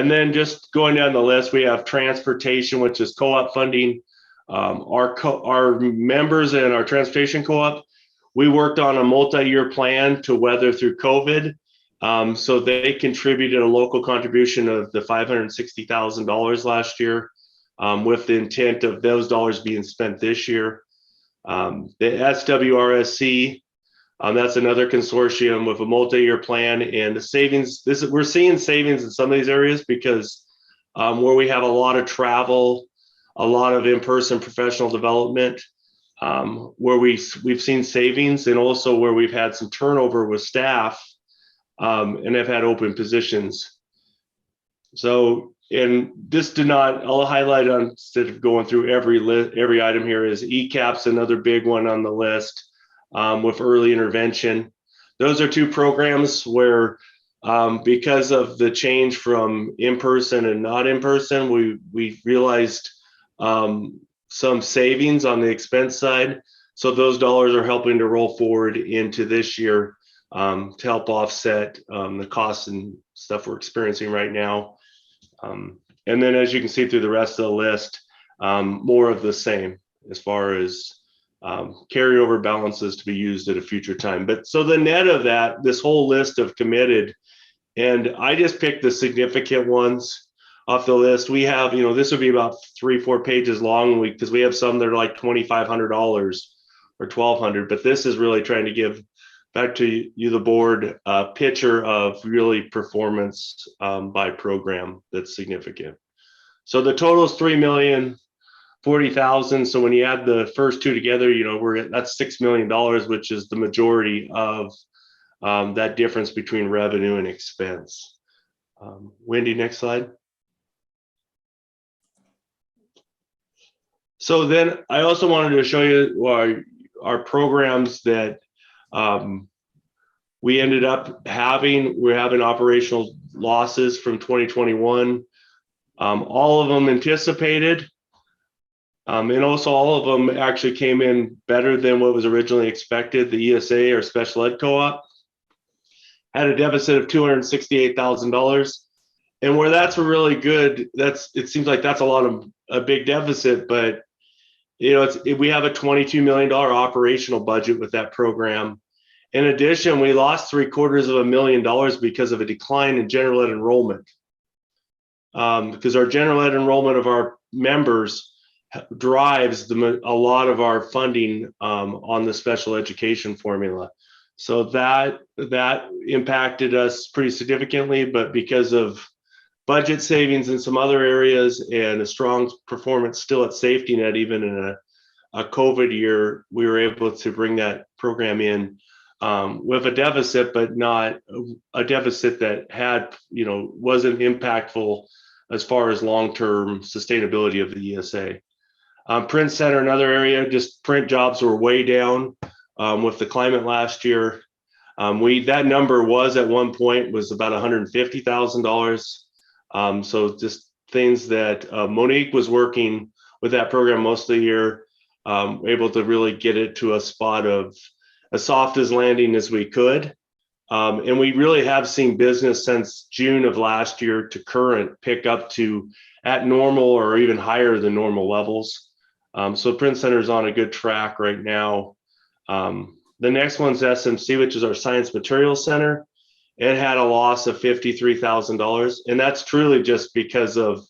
then just going down the list, we have transportation, which is co-op funding. Our members in our transportation co-op, we worked on a multi-year plan to weather through COVID. So they contributed a local contribution of the $560,000 last year, with the intent of those dollars being spent this year. The SWRSC, that's another consortium with a multi-year plan and the savings. We're seeing savings in some of these areas because where we have a lot of travel, a lot of in-person professional development, where we've seen savings, and also where we've had some turnover with staff and have had open positions. So, and this I'll highlight on, instead of going through every item here, is ECAP's another big one on the list. With early intervention. Those are 2 programs where because of the change from in-person and not in-person, we realized some savings on the expense side. So those dollars are helping to roll forward into this year to help offset the costs and stuff we're experiencing right now. And then as you can see through the rest of the list, more of the same as far as carryover balances to be used at a future time. But so the net of that, this whole list of committed, and I just picked the significant ones off the list. We have, this would be about 3-4 pages long because we have some that are like $2,500 or $1,200, but this is really trying to give back to you, the board, a picture of really performance by program that's significant. So the total is $3,040,000. So when you add the first 2 together, that's $6 million, which is the majority of that difference between revenue and expense. Wendy, next slide. So then I also wanted to show you our programs that we ended up having. We're having operational losses from 2021. All of them anticipated. And also all of them actually came in better than what was originally expected. The ESA, or special ed co-op, had a deficit of $268,000. And where that's really good, it seems like that's a big deficit, but we have a $22 million operational budget with that program. In addition, we lost $750,000 because of a decline in general ed enrollment. Because our general ed enrollment of our members drives a lot of our funding on the special education formula. So that impacted us pretty significantly, but because of budget savings in some other areas and a strong performance still at Safety Net, even in a COVID year, we were able to bring that program in with a deficit, but not a deficit that wasn't impactful as far as long-term sustainability of the ESA. Print Center, another area, just print jobs were way down with the climate last year. That number was at one point was about $150,000. So just things that Monique was working with that program most of the year, able to really get it to a spot of as soft as landing as we could. And we really have seen business since June of last year to current pick up to at normal or even higher than normal levels. So Print Center is on a good track right now. The next one's SMC, which is our Science Materials Center. It had a loss of $53,000, and that's truly just because of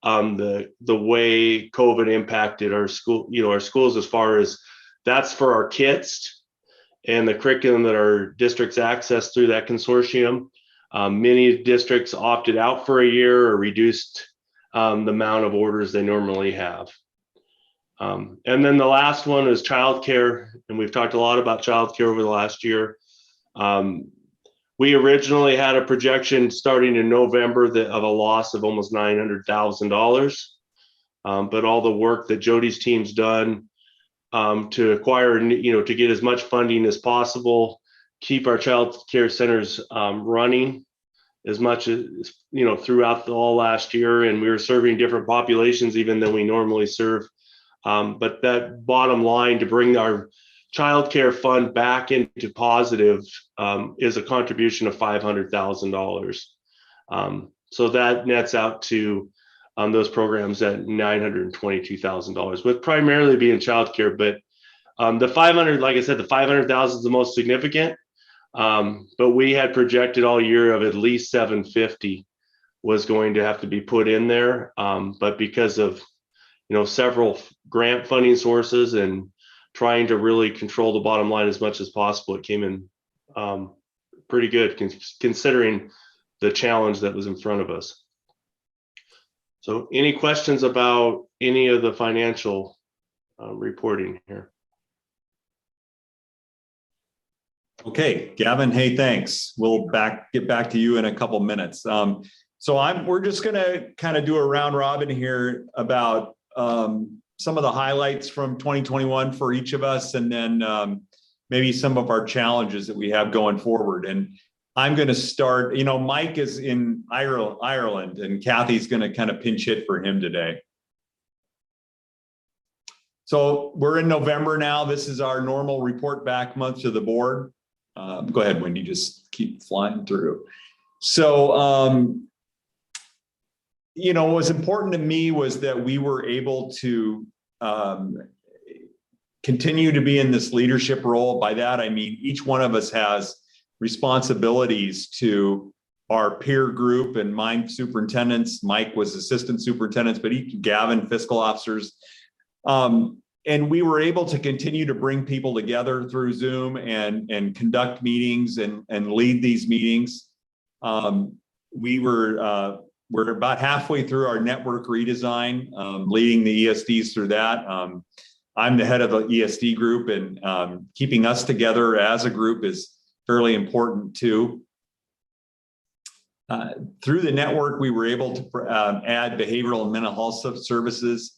the way COVID impacted our school, our schools, as far as that's for our kids and the curriculum that our districts access through that consortium. Many districts opted out for a year or reduced the amount of orders they normally have. And then the last one is childcare, and we've talked a lot about childcare over the last year. We originally had a projection starting in November of a loss of almost $900,000. But all the work that Jody's team's done to acquire, to get as much funding as possible, keep our child care centers running as much as, throughout all last year. And we were serving different populations even than we normally serve. But that bottom line, to bring our child care fund back into positive, is a contribution of $500,000. So that nets out to those programs at $922,000, with primarily being childcare. But the 500, like I said, the 500,000 is the most significant. But we had projected all year of at least 750 was going to have to be put in there. But because of several grant funding sources and trying to really control the bottom line as much as possible, it came in pretty good considering the challenge that was in front of us. So any questions about any of the financial reporting here? Okay, Gavin, hey, thanks. We'll get back to you in a couple minutes. So we're just gonna kind of do a round robin here about some of the highlights from 2021 for each of us, and then maybe some of our challenges that we have going forward. And I'm going to start, Mike is in Ireland, and Kathy's going to kind of pinch hit for him today. So we're in November now. This is our normal report back month to the board. Go ahead, Wendy, just keep flying through. So, what was important to me was that we were able to continue to be in this leadership role. By that, I mean, each one of us has responsibilities to our peer group, and mine superintendents, Mike was assistant superintendents, but Gavin, fiscal officers. And we were able to continue to bring people together through Zoom and conduct meetings and lead these meetings. We're about halfway through our network redesign, leading the ESDs through that. I'm the head of the ESD group, and keeping us together as a group is fairly important too. Through the network, we were able to add behavioral and mental health services,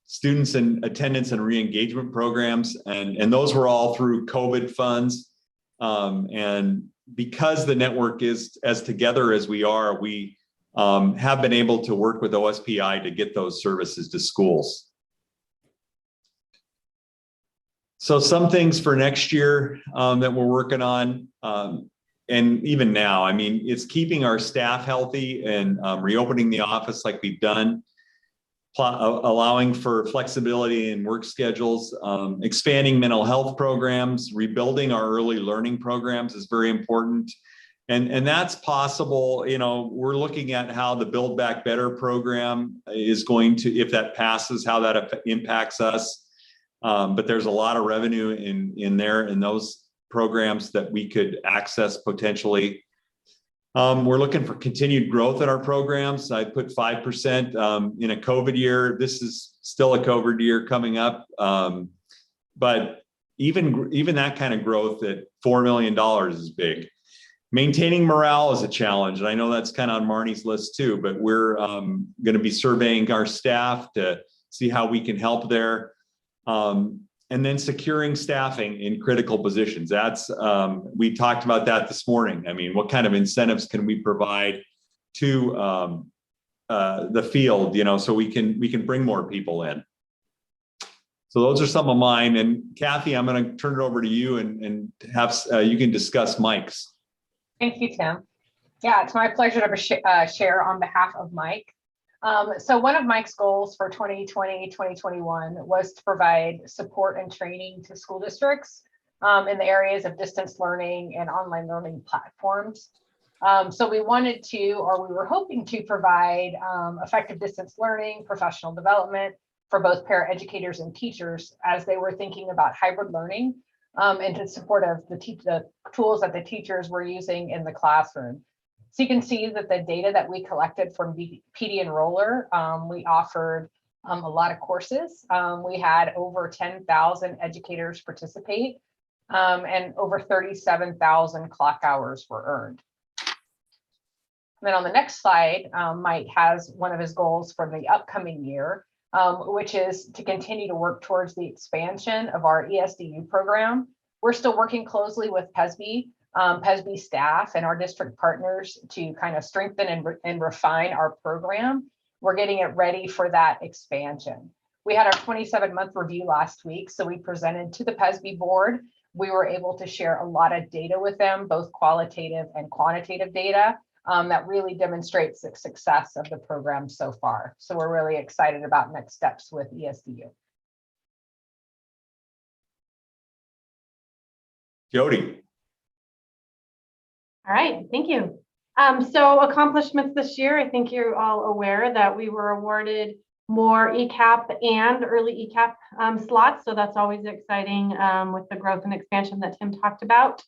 students in attendance and re-engagement programs, and those were all through COVID funds. And because the network is as together as we are, we have been able to work with OSPI to get those services to schools. So some things for next year that we're working on, and even now, I mean, it's keeping our staff healthy and reopening the office like we've done, allowing for flexibility in work schedules, expanding mental health programs, rebuilding our early learning programs is very important. And that's possible. We're looking at how the Build Back Better program is going to, if that passes, how that impacts us. But there's a lot of revenue in those programs that we could access potentially. We're looking for continued growth in our programs. I put 5% in a COVID year. This is still a COVID year coming up. But even that kind of growth at $4 million is big. Maintaining morale is a challenge. And I know that's kind of on Marnie's list too, but we're going to be surveying our staff to see how we can help there. And then securing staffing in critical positions. That's, we talked about that this morning. I mean, what kind of incentives can we provide to the field, so we can bring more people in. So those are some of mine. And Kathy, I'm going to turn it over to you and have, you can discuss Mike's. Thank you, Tim. Yeah, it's my pleasure to share on behalf of Mike. So one of Mike's goals for 2020-2021 was to provide support and training to school districts in the areas of distance learning and online learning platforms. So we wanted to, or we were hoping to provide effective distance learning, professional development for both paraeducators and teachers as they were thinking about hybrid learning and to support of the tools that the teachers were using in the classroom. So you can see that the data that we collected from PD Enroller, we offered a lot of courses. We had over 10,000 educators participate and over 37,000 clock hours were earned. And then on the next slide, Mike has one of his goals for the upcoming year, which is to continue to work towards the expansion of our ESDU program. We're still working closely with PESB staff and our district partners to kind of strengthen and refine our program. We're getting it ready for that expansion. We had our 27-month review last week, so we presented to the PESB board. We were able to share a lot of data with them, both qualitative and quantitative data that really demonstrates the success of the program so far. So we're really excited about next steps with ESDU. Jody. All right, thank you. So accomplishments this year, I think you're all aware that we were awarded more ECAP and early ECAP slots. So that's always exciting with the growth and expansion that Tim talked about.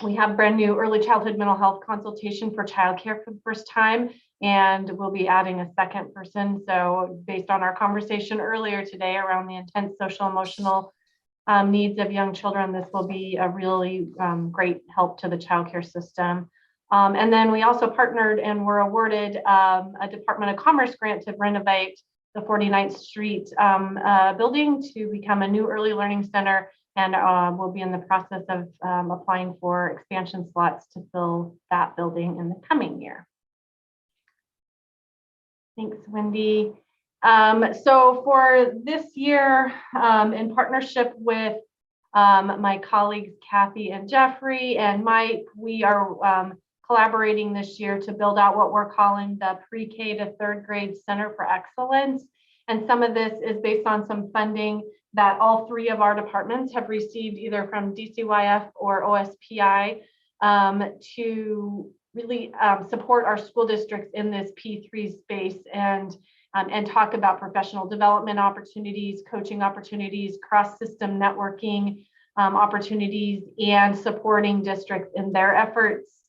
We have brand new early childhood mental health consultation for childcare for the first time, and we'll be adding a second person. So based on our conversation earlier today around the intense social emotional needs of young children, this will be a really great help to the childcare system. And then we also partnered and were awarded a Department of Commerce grant to renovate the 49th Street building to become a new early learning center. And we'll be in the process of applying for expansion slots to fill that building in the coming year. Thanks, Wendy. So for this year, in partnership with my colleagues, Kathy and Jeffrey and Mike, we are collaborating this year to build out what we're calling the Pre-K to Third Grade Center for Excellence. And some of this is based on some funding that all three of our departments have received either from DCYF or OSPI to really support our school districts in this P3 space and talk about professional development opportunities, coaching opportunities, cross-system networking opportunities, and supporting districts in their efforts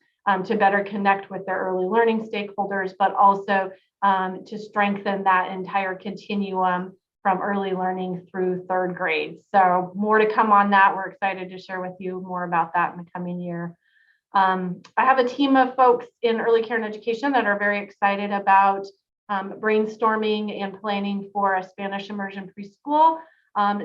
to better connect with their early learning stakeholders, but also to strengthen that entire continuum from early learning through third grade. So more to come on that. We're excited to share with you more about that in the coming year. I have a team of folks in early care and education that are very excited about brainstorming and planning for a Spanish immersion preschool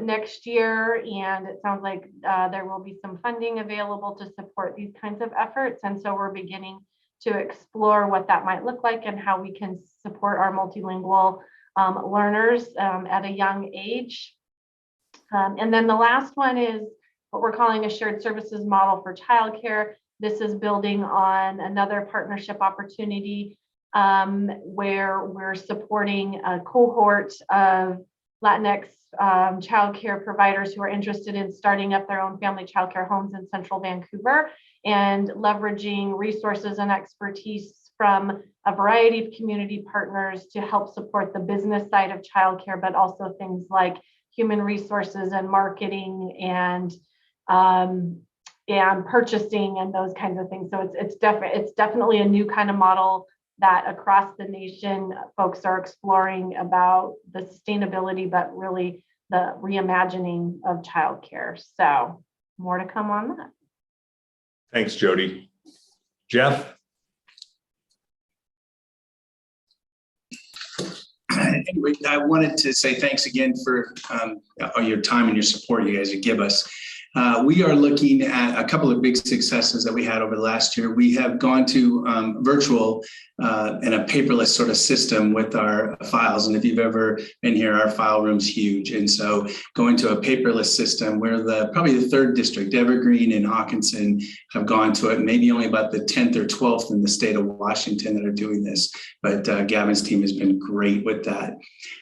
next year. And it sounds like there will be some funding available to support these kinds of efforts. And so we're beginning to explore what that might look like and how we can support our multilingual learners at a young age. And then the last one is what we're calling a shared services model for childcare. This is building on another partnership opportunity where we're supporting a cohort of Latinx childcare providers who are interested in starting up their own family childcare homes in central Vancouver and leveraging resources and expertise from a variety of community partners to help support the business side of childcare, but also things like human resources and marketing and purchasing and those kinds of things. So it's definitely a new kind of model that across the nation folks are exploring about the sustainability, but really the reimagining of childcare. So more to come on that. Thanks, Jody. Jeff? Anyway, I wanted to say thanks again for your time and your support you guys give us. We are looking at a couple of big successes that we had over the last year. We have gone to virtual and a paperless sort of system with our files. And if you've ever been here, our file room's huge. And so going to a paperless system, we're probably the third district, Evergreen and Hawkinson have gone to it, maybe only about the 10th or 12th in the state of Washington that are doing this. But Gavin's team has been great with that.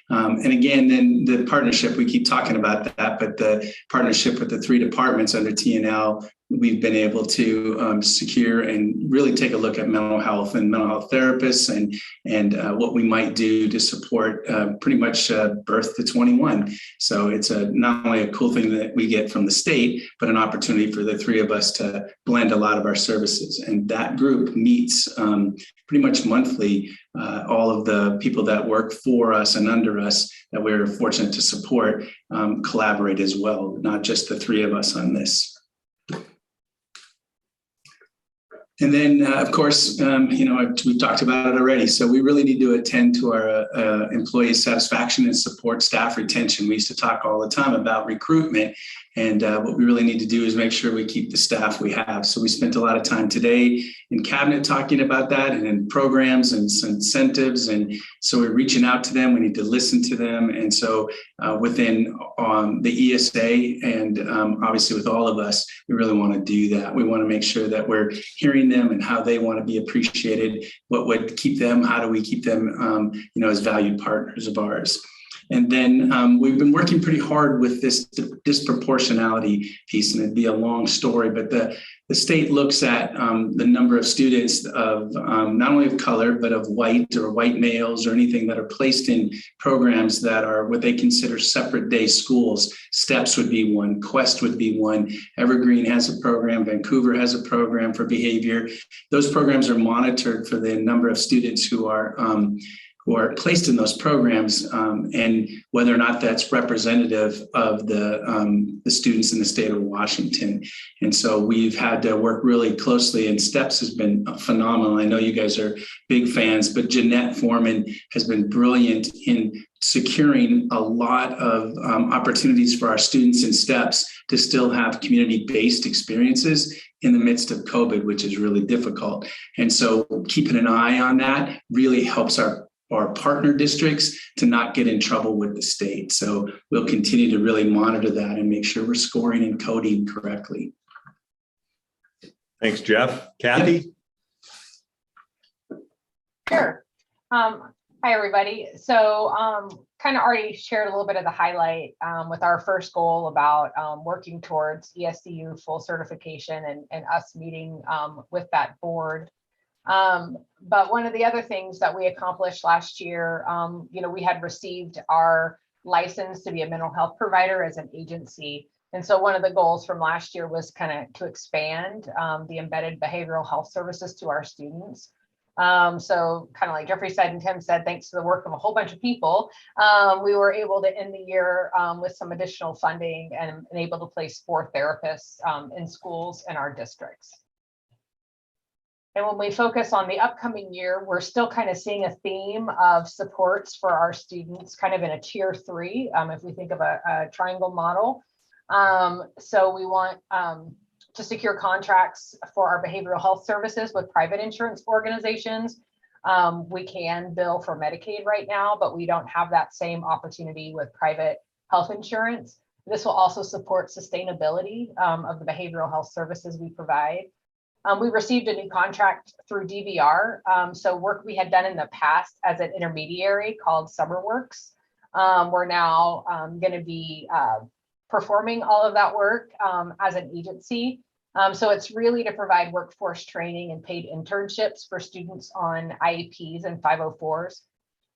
And again, then the partnership, we keep talking about that, but the partnership with the three departments under TNL we've been able to secure and really take a look at mental health and mental health therapists and what we might do to support pretty much birth to 21. So it's not only a cool thing that we get from the state, but an opportunity for the three of us to blend a lot of our services. And that group meets pretty much monthly. All of the people that work for us and under us that we're fortunate to support collaborate as well, not just the three of us on this. And then, of course, we've talked about it already. So we really need to attend to our employee satisfaction and support staff retention. We used to talk all the time about recruitment. And what we really need to do is make sure we keep the staff we have. So we spent a lot of time today in cabinet talking about that and in programs and incentives. And so we're reaching out to them. We need to listen to them. And so within the ESA and obviously with all of us, we really want to do that. We want to make sure that we're hearing them and how they want to be appreciated, what would keep them, how do we keep them, as valued partners of ours. And then we've been working pretty hard with this disproportionality piece, and it'd be a long story, but the state looks at the number of students of not only of color, but of white or white males or anything that are placed in programs that are what they consider separate day schools. STEPS would be one, Quest would be one, Evergreen has a program, Vancouver has a program for behavior. Those programs are monitored for the number of students who are placed in those programs and whether or not that's representative of the students in the state of Washington. And so we've had to work really closely, and STEPS has been phenomenal. I know you guys are big fans, but Jeanette Foreman has been brilliant in securing a lot of opportunities for our students in STEPS to still have community-based experiences in the midst of COVID, which is really difficult. And so keeping an eye on that really helps our partner districts to not get in trouble with the state. So we'll continue to really monitor that and make sure we're scoring and coding correctly. Thanks, Jeff. Kathy? Sure. Hi, everybody. So kind of already shared a little bit of the highlight with our first goal about working towards ESCU full certification and us meeting with that board. But one of the other things that we accomplished last year, we had received our license to be a mental health provider as an agency. And so one of the goals from last year was kind of to expand the embedded behavioral health services to our students. So kind of like Jeffrey said and Tim said, thanks to the work of a whole bunch of people, we were able to end the year with some additional funding and able to place 4 therapists in schools in our districts. And when we focus on the upcoming year, we're still kind of seeing a theme of supports for our students kind of in a tier 3, if we think of a triangle model. So we want to secure contracts for our behavioral health services with private insurance organizations. We can bill for Medicaid right now, but we don't have that same opportunity with private health insurance. This will also support sustainability of the behavioral health services we provide. We received a new contract through DVR. So work we had done in the past as an intermediary called SummerWorks. We're now going to be performing all of that work as an agency. So it's really to provide workforce training and paid internships for students on IEPs and 504s.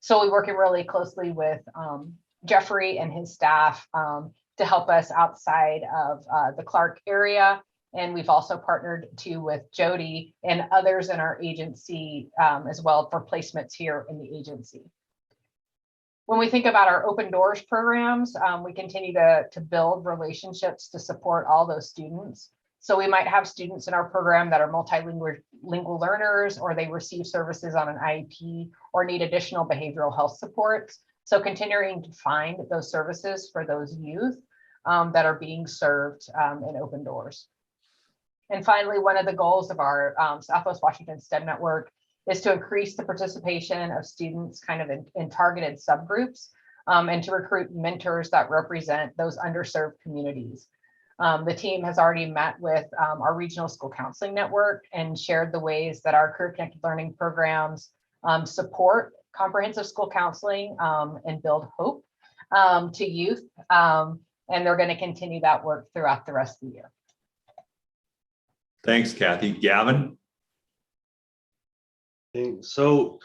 So we're working really closely with Jeffrey and his staff to help us outside of the Clark area. And we've also partnered with Jody and others in our agency as well for placements here in the agency. When we think about our open doors programs, we continue to build relationships to support all those students. So we might have students in our program that are multilingual learners, or they receive services on an IEP or need additional behavioral health supports. So continuing to find those services for those youth that are being served in open doors. And finally, one of the goals of our Southwest Washington STEM network is to increase the participation of students kind of in targeted subgroups and to recruit mentors that represent those underserved communities. The team has already met with our regional school counseling network and shared the ways that our career connected learning programs support comprehensive school counseling and build hope to youth. And they're going to continue that work throughout the rest of the year. Thanks, Kathy. Gavin? So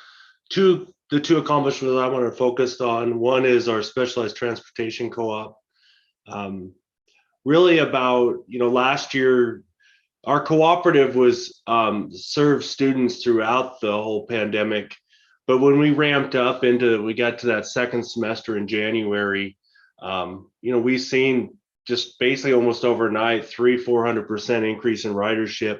the two accomplishments I want to focus on, one is our specialized transportation co-op. Really about, last year, our cooperative was served students throughout the whole pandemic. But when we ramped up we got to that second semester in January, we've seen just basically almost overnight 400% increase in ridership.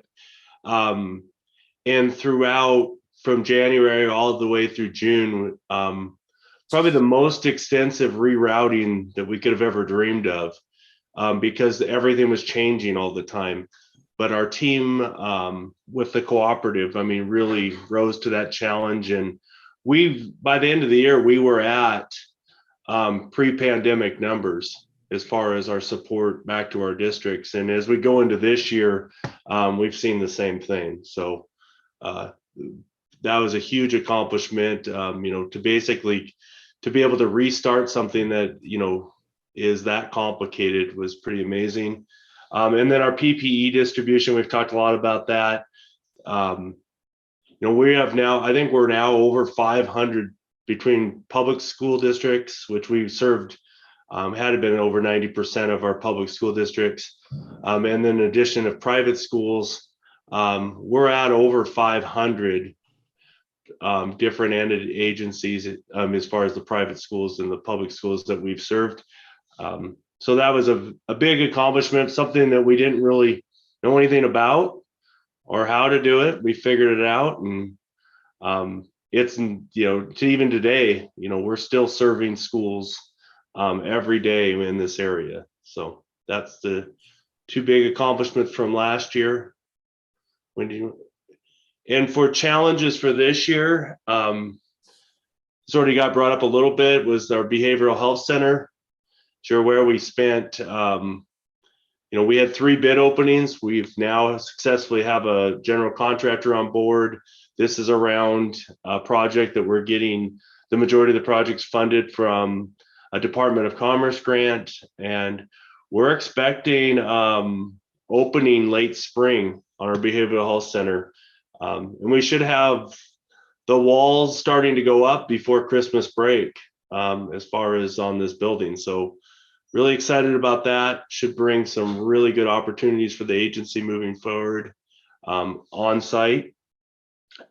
And throughout from January all the way through June, probably the most extensive rerouting that we could have ever dreamed of, because everything was changing all the time. But our team with the cooperative, really rose to that challenge. And by the end of the year, we were at pre-pandemic numbers as far as our support back to our districts. And as we go into this year, we've seen the same thing. So that was a huge accomplishment, to be able to restart something that, is that complicated was pretty amazing. And then our PPE distribution, we've talked a lot about that. We have now, I think we're now over 500 between public school districts, which we've served, had been over 90% of our public school districts. And then in addition of private schools, we're at over 500 different agencies as far as the private schools and the public schools that we've served. So that was a big accomplishment, something that we didn't really know anything about or how to do it. We figured it out, and it's, to even today, we're still serving schools every day in this area. So that's the two big accomplishments from last year. And for challenges for this year, it's already got brought up a little bit, was our behavioral health center. Sure, where we spent, we had 3 bid openings. We've now successfully have a general contractor on board. This is around a project that we're getting the majority of the projects funded from a Department of Commerce grant. And we're expecting opening late spring on our behavioral health center. And we should have the walls starting to go up before Christmas break, as far as on this building. So really excited about that. Should bring some really good opportunities for the agency moving forward on site.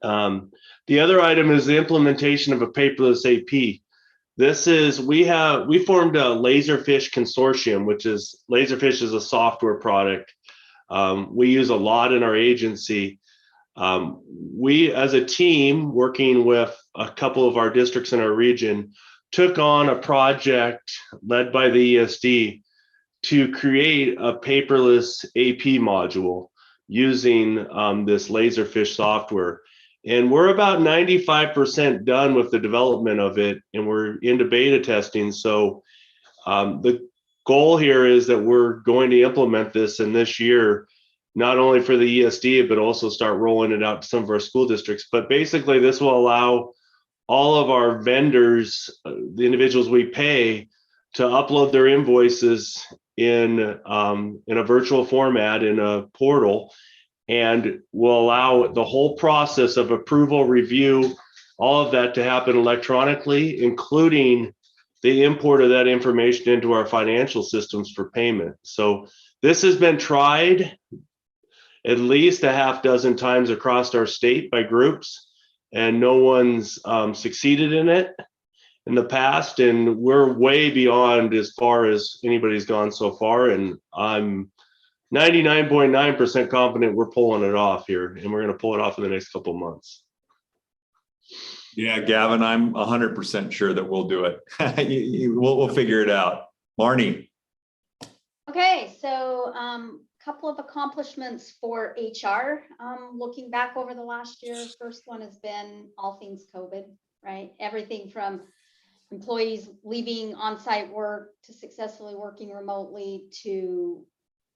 The other item is the implementation of a paperless AP. We formed a Laserfish consortium, which is Laserfish is a software product we use a lot in our agency. We, as a team, working with a couple of our districts in our region, took on a project led by the ESD to create a paperless AP module using this Laserfish software. And we're about 95% done with the development of it, and we're into beta testing. So the goal here is that we're going to implement this in this year, not only for the ESD, but also start rolling it out to some of our school districts. But basically, this will allow all of our vendors, the individuals we pay, to upload their invoices in a virtual format in a portal, and will allow the whole process of approval, review, all of that to happen electronically, including the import of that information into our financial systems for payment. So this has been tried at least a half dozen times across our state by groups, and no one's succeeded in it in the past. And we're way beyond as far as anybody's gone so far. And I'm 99.9% confident we're pulling it off here, and we're going to pull it off in the next couple of months. Yeah, Gavin, I'm 100% sure that we'll do it. We'll figure it out. Marnie. Okay, so couple of accomplishments for HR. Looking back over the last year, first one has been all things COVID, right? Everything from employees leaving on-site work to successfully working remotely to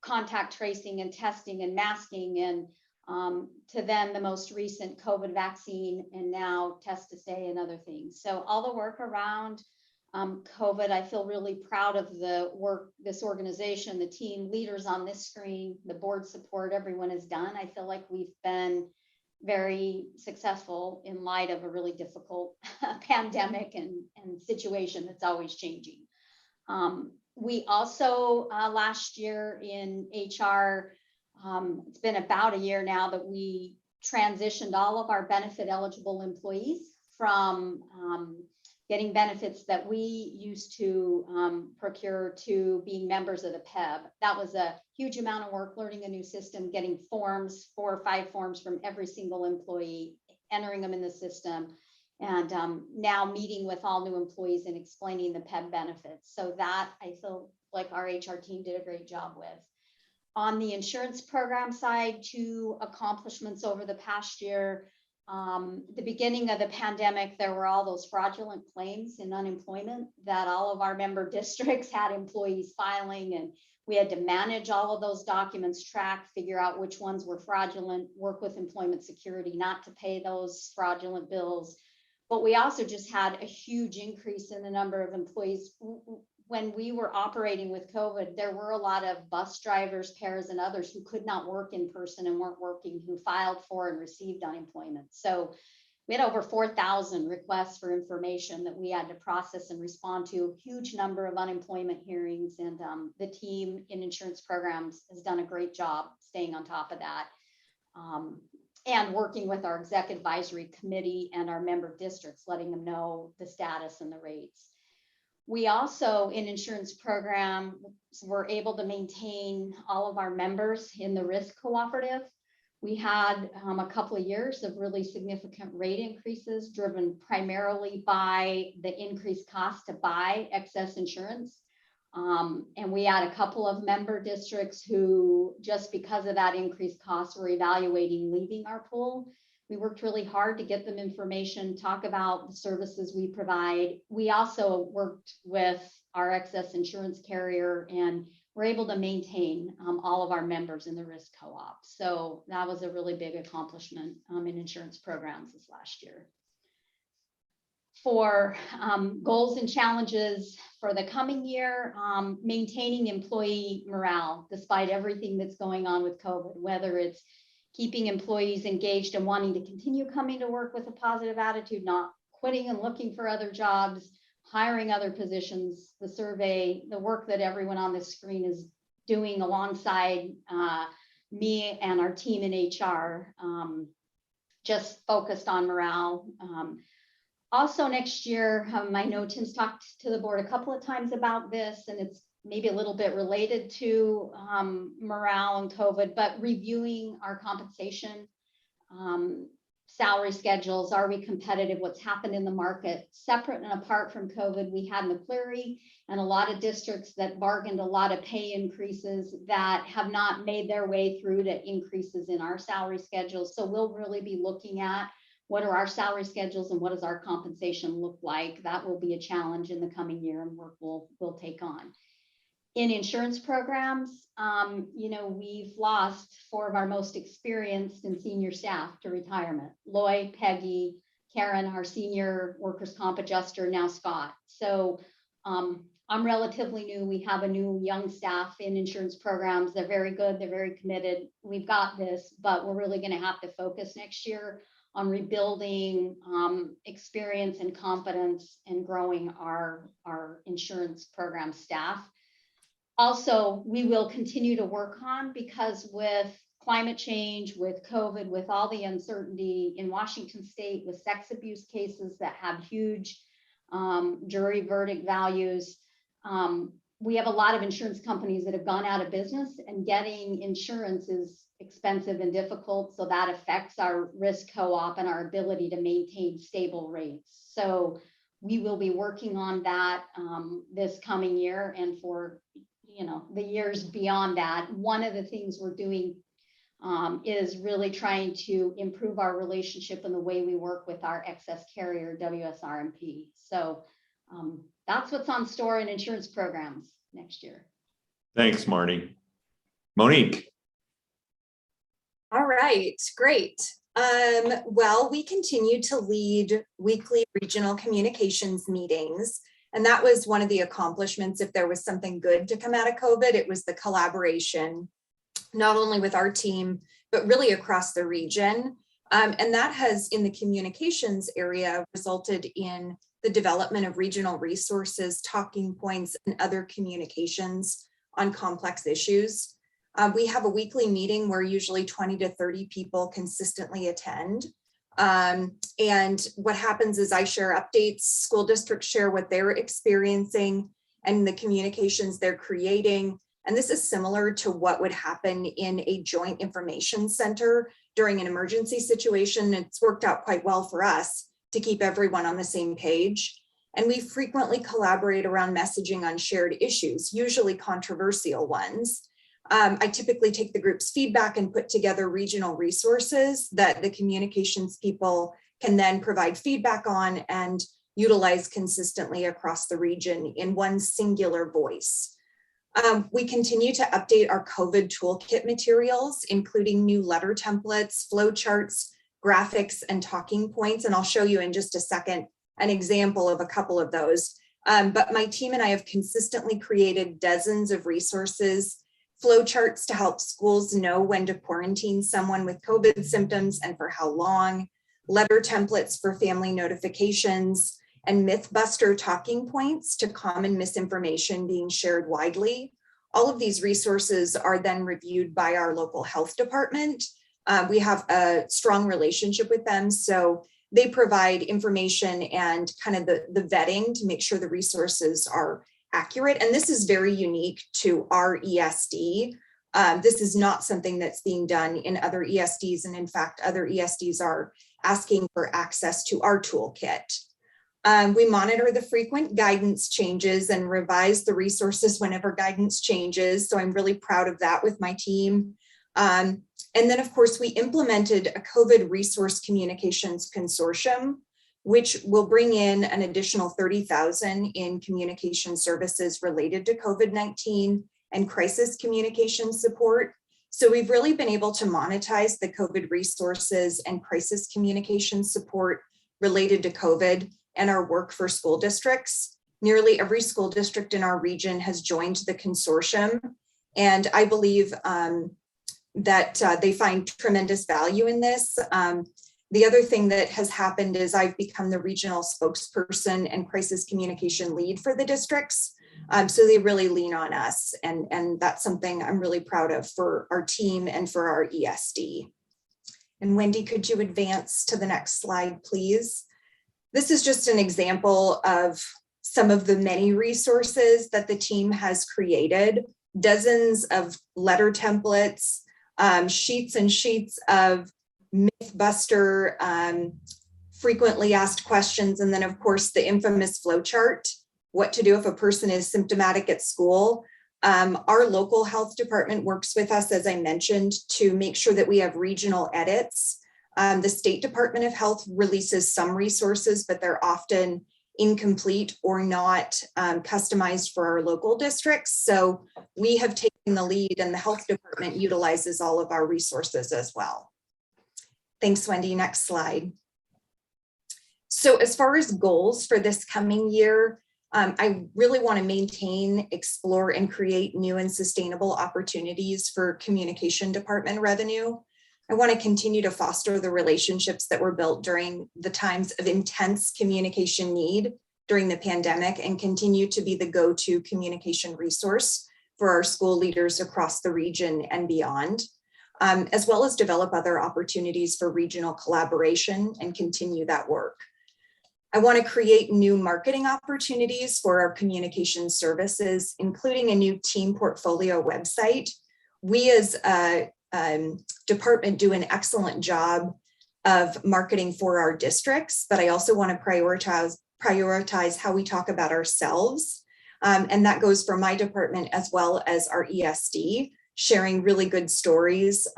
contact tracing and testing and masking, and to then the most recent COVID vaccine, and now test to stay and other things. So all the work around COVID. I feel really proud of the work this organization, the team leaders on this screen, the board support everyone has done. I feel like we've been very successful in light of a really difficult pandemic and situation that's always changing. We also last year in HR, it's been about a year now that we transitioned all of our benefit eligible employees from getting benefits that we used to procure to being members of the PEB. That was a huge amount of work, learning a new system, getting forms, 4 or 5 forms from every single employee, entering them in the system, and now meeting with all new employees and explaining the PEB benefits. So that I feel like our HR team did a great job with. On the insurance program side, 2 accomplishments over the past year. The beginning of the pandemic, there were all those fraudulent claims in unemployment that all of our member districts had employees filing, and we had to manage all of those documents, track, figure out which ones were fraudulent, work with employment security not to pay those fraudulent bills. But we also just had a huge increase in the number of employees. When we were operating with COVID, there were a lot of bus drivers, pairs, and others who could not work in person and weren't working, who filed for and received unemployment. So we had over 4,000 requests for information that we had to process and respond to, a huge number of unemployment hearings, and the team in insurance programs has done a great job staying on top of that. And working with our exec advisory committee and our member districts, letting them know the status and the rates. We also, in insurance programs, were able to maintain all of our members in the risk cooperative. We had a couple of years of really significant rate increases driven primarily by the increased cost to buy excess insurance. And we had a couple of member districts who, just because of that increased cost, were evaluating leaving our pool. We worked really hard to get them information, talk about the services we provide. We also worked with our excess insurance carrier and were able to maintain all of our members in the risk co-op. So that was a really big accomplishment in insurance programs this last year. For goals and challenges for the coming year, maintaining employee morale despite everything that's going on with COVID, whether it's keeping employees engaged and wanting to continue coming to work with a positive attitude, not quitting and looking for other jobs, hiring other positions, the survey, the work that everyone on this screen is doing alongside me and our team in HR, just focused on morale. Also next year, I know Tim's talked to the board a couple of times about this, and it's maybe a little bit related to morale and COVID, but reviewing our compensation, salary schedules. Are we competitive? What's happened in the market? Separate and apart from COVID, we had McCleary and a lot of districts that bargained a lot of pay increases that have not made their way through to increases in our salary schedules. So we'll really be looking at what are our salary schedules and what does our compensation look like. That will be a challenge in the coming year and work we'll take on. In insurance programs, we've lost 4 of our most experienced and senior staff to retirement. Lloyd, Peggy, Karen, our senior workers' comp adjuster, now Scott. So I'm relatively new. We have a new young staff in insurance programs. They're very good. They're very committed. We've got this, but we're really going to have to focus next year on rebuilding experience and competence and growing our insurance program staff. Also, we will continue to work on, because with climate change, with COVID, with all the uncertainty in Washington state, with sex abuse cases that have huge jury verdict values, we have a lot of insurance companies that have gone out of business, and getting insurance is expensive and difficult. So that affects our risk co-op and our ability to maintain stable rates. So we will be working on that this coming year and for the years beyond that. One of the things we're doing is really trying to improve our relationship and the way we work with our excess carrier, WSRMP. So that's what's on store in insurance programs next year. Thanks, Marnie. Monique. All right, great. Well, we continue to lead weekly regional communications meetings. And that was one of the accomplishments. If there was something good to come out of COVID, it was the collaboration, not only with our team, but really across the region. And that has, in the communications area, resulted in the development of regional resources, talking points, and other communications on complex issues. We have a weekly meeting where usually 20 to 30 people consistently attend. And what happens is I share updates, school districts share what they're experiencing and the communications they're creating. And this is similar to what would happen in a joint information center during an emergency situation. It's worked out quite well for us to keep everyone on the same page. And we frequently collaborate around messaging on shared issues, usually controversial ones. I typically take the group's feedback and put together regional resources that the communications people can then provide feedback on and utilize consistently across the region in one singular voice. We continue to update our COVID toolkit materials, including new letter templates, flowcharts, graphics, and talking points. And I'll show you in just a second an example of a couple of those. But my team and I have consistently created dozens of resources, flowcharts to help schools know when to quarantine someone with COVID symptoms and for how long, letter templates for family notifications, and Mythbuster talking points to common misinformation being shared widely. All of these resources are then reviewed by our local health department. We have a strong relationship with them, so they provide information and kind of the vetting to make sure the resources are accurate. And this is very unique to our ESD. This is not something that's being done in other ESDs. And in fact, other ESDs are asking for access to our toolkit. We monitor the frequent guidance changes and revise the resources whenever guidance changes. So I'm really proud of that with my team. And then of course, we implemented a COVID resource communications consortium, which will bring in an additional $30,000 in communication services related to COVID-19 and crisis communication support. So we've really been able to monetize the COVID resources and crisis communication support related to COVID and our work for school districts. Nearly every school district in our region has joined the consortium. And I believe that they find tremendous value in this. The other thing that has happened is I've become the regional spokesperson and crisis communication lead for the districts. So they really lean on us. And that's something I'm really proud of for our team and for our ESD. And Wendy, could you advance to the next slide, please? This is just an example of some of the many resources that the team has created, dozens of letter templates, sheets and sheets of Mythbuster, frequently asked questions, and then of course the infamous flowchart, what to do if a person is symptomatic at school. Our local health department works with us, as I mentioned, to make sure that we have regional edits. The State Department of Health releases some resources, but they're often incomplete or not customized for our local districts. So we have taken the lead, and the health department utilizes all of our resources as well. Thanks, Wendy. Next slide. So as far as goals for this coming year, I really want to maintain, explore, and create new and sustainable opportunities for communication department revenue. I want to continue to foster the relationships that were built during the times of intense communication need during the pandemic and continue to be the go-to communication resource for our school leaders across the region and beyond, as well as develop other opportunities for regional collaboration and continue that work. I want to create new marketing opportunities for our communication services, including a new team portfolio website. We as a department do an excellent job of marketing for our districts, but I also want to prioritize how we talk about ourselves. And that goes for my department as well as our ESD, sharing really good stories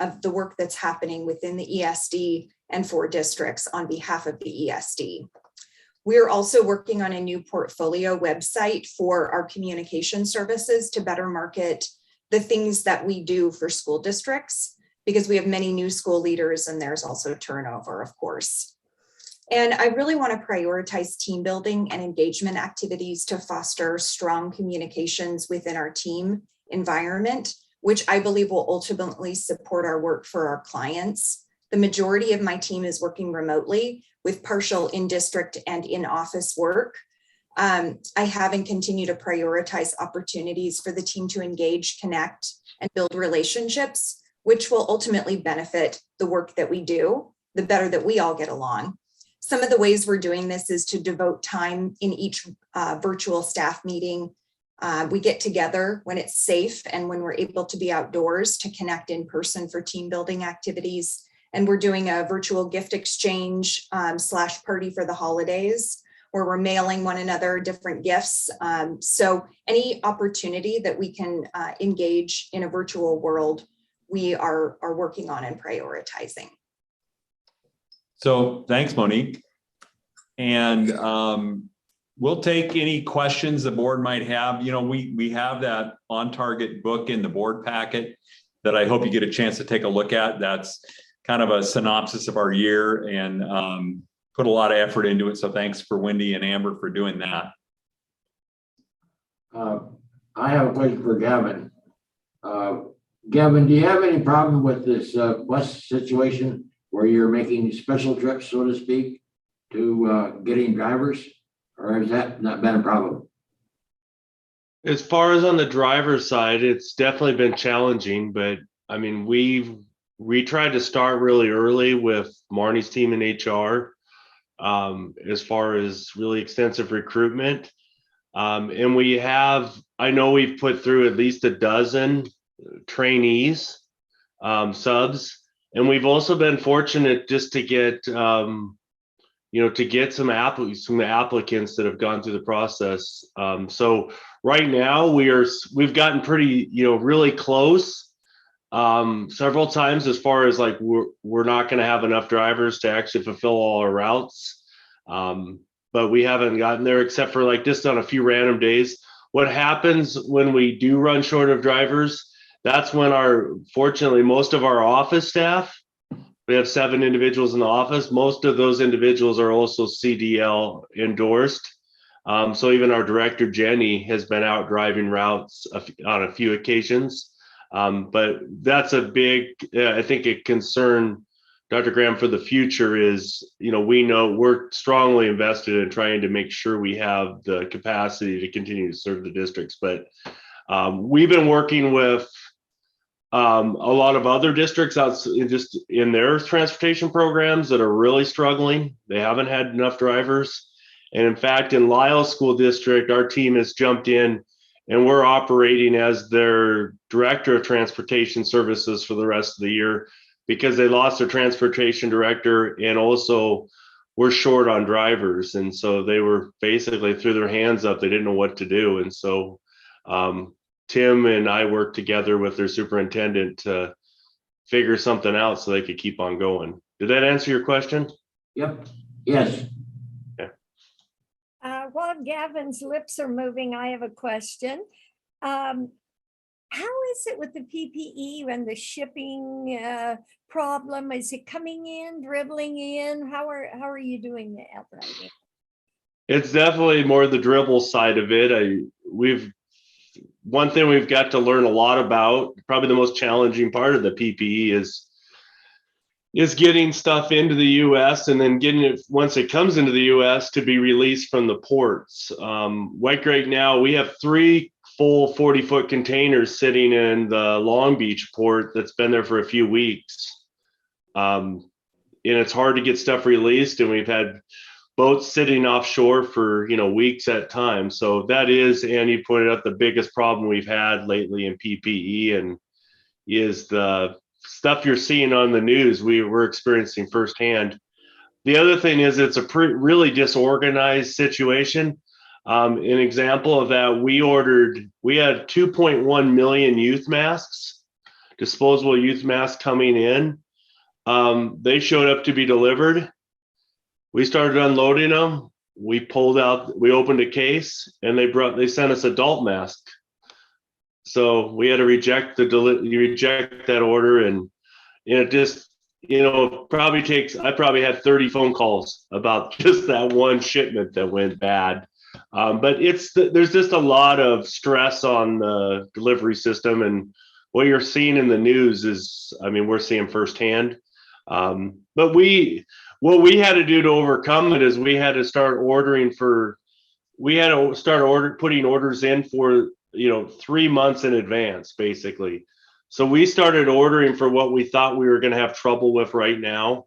of the work that's happening within the ESD and for districts on behalf of the ESD. We're also working on a new portfolio website for our communication services to better market the things that we do for school districts, because we have many new school leaders and there's also turnover, of course. And I really want to prioritize team building and engagement activities to foster strong communications within our team environment, which I believe will ultimately support our work for our clients. The majority of my team is working remotely with partial in-district and in-office work. I have and continue to prioritize opportunities for the team to engage, connect, and build relationships, which will ultimately benefit the work that we do, the better that we all get along. Some of the ways we're doing this is to devote time in each virtual staff meeting. We get together when it's safe and when we're able to be outdoors to connect in person for team building activities. And we're doing a virtual gift exchange / party for the holidays, where we're mailing one another different gifts. So any opportunity that we can engage in a virtual world, we are working on and prioritizing. So thanks, Monique. And we'll take any questions the board might have. You know, we have that On Target book in the board packet that I hope you get a chance to take a look at. That's kind of a synopsis of our year and put a lot of effort into it. So thanks for Wendy and Amber for doing that. I have a question for Gavin. Gavin, do you have any problem with this bus situation where you're making special trips, so to speak, to getting drivers, or has that not been a problem? As far as on the driver's side, it's definitely been challenging, but I mean, we tried to start really early with Marnie's team in HR as far as really extensive recruitment. And I know we've put through at least a dozen trainees, subs, and we've also been fortunate just to get, some applicants that have gone through the process. So right now we've gotten pretty, really close several times as far as like, we're not going to have enough drivers to actually fulfill all our routes. But we haven't gotten there except for like just on a few random days. What happens when we do run short of drivers, that's when fortunately, most of our office staff, we have 7 individuals in the office. Most of those individuals are also CDL endorsed. So even our director, Jenny, has been out driving routes on a few occasions. But that's a big, I think, a concern, Dr. Graham, for the future is, we know we're strongly invested in trying to make sure we have the capacity to continue to serve the districts. But we've been working with a lot of other districts out just in their transportation programs that are really struggling. They haven't had enough drivers. And in fact, in Lisle School District, our team has jumped in and we're operating as their director of transportation services for the rest of the year because they lost their transportation director and also were short on drivers. And so they were basically threw their hands up. They didn't know what to do. And so Tim and I worked together with their superintendent to figure something out so they could keep on going. Did that answer your question? Yep. Yes. Yeah. While Gavin's lips are moving, I have a question. How is it with the PPE and the shipping problem? Is it coming in, dribbling in? How are you doing that right now? It's definitely more the dribble side of it. One thing we've got to learn a lot about, probably the most challenging part of the PPE is getting stuff into the US and then getting it, once it comes into the US, to be released from the ports. Like right now, we have 3 full 40-foot containers sitting in the Long Beach port that's been there for a few weeks. And it's hard to get stuff released, and we've had boats sitting offshore for weeks at a time. So that is, and you pointed out, the biggest problem we've had lately in PPE, and is the stuff you're seeing on the news we're experiencing firsthand. The other thing is it's a really disorganized situation. An example of that, we had 2.1 million youth masks, disposable youth masks coming in. They showed up to be delivered. We started unloading them. We opened a case, and they sent us adult masks. So we had to reject that order, and it just, I probably had 30 phone calls about just that one shipment that went bad. But there's just a lot of stress on the delivery system, and what you're seeing in the news is, I mean, we're seeing firsthand. But what we had to do to overcome it is we had to start putting orders in for 3 months in advance, basically. So we started ordering for what we thought we were going to have trouble with right now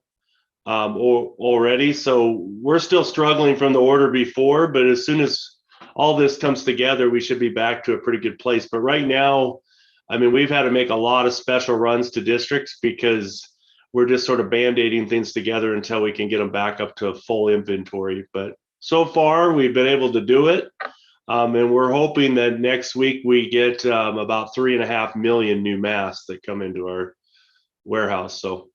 already. So we're still struggling from the order before, but as soon as all this comes together, we should be back to a pretty good place. But right now, I mean, we've had to make a lot of special runs to districts because we're just sort of band-aiding things together until we can get them back up to a full inventory. But so far, we've been able to do it. And we're hoping that next week we get about 3.5 million new masks that come into our warehouse. So,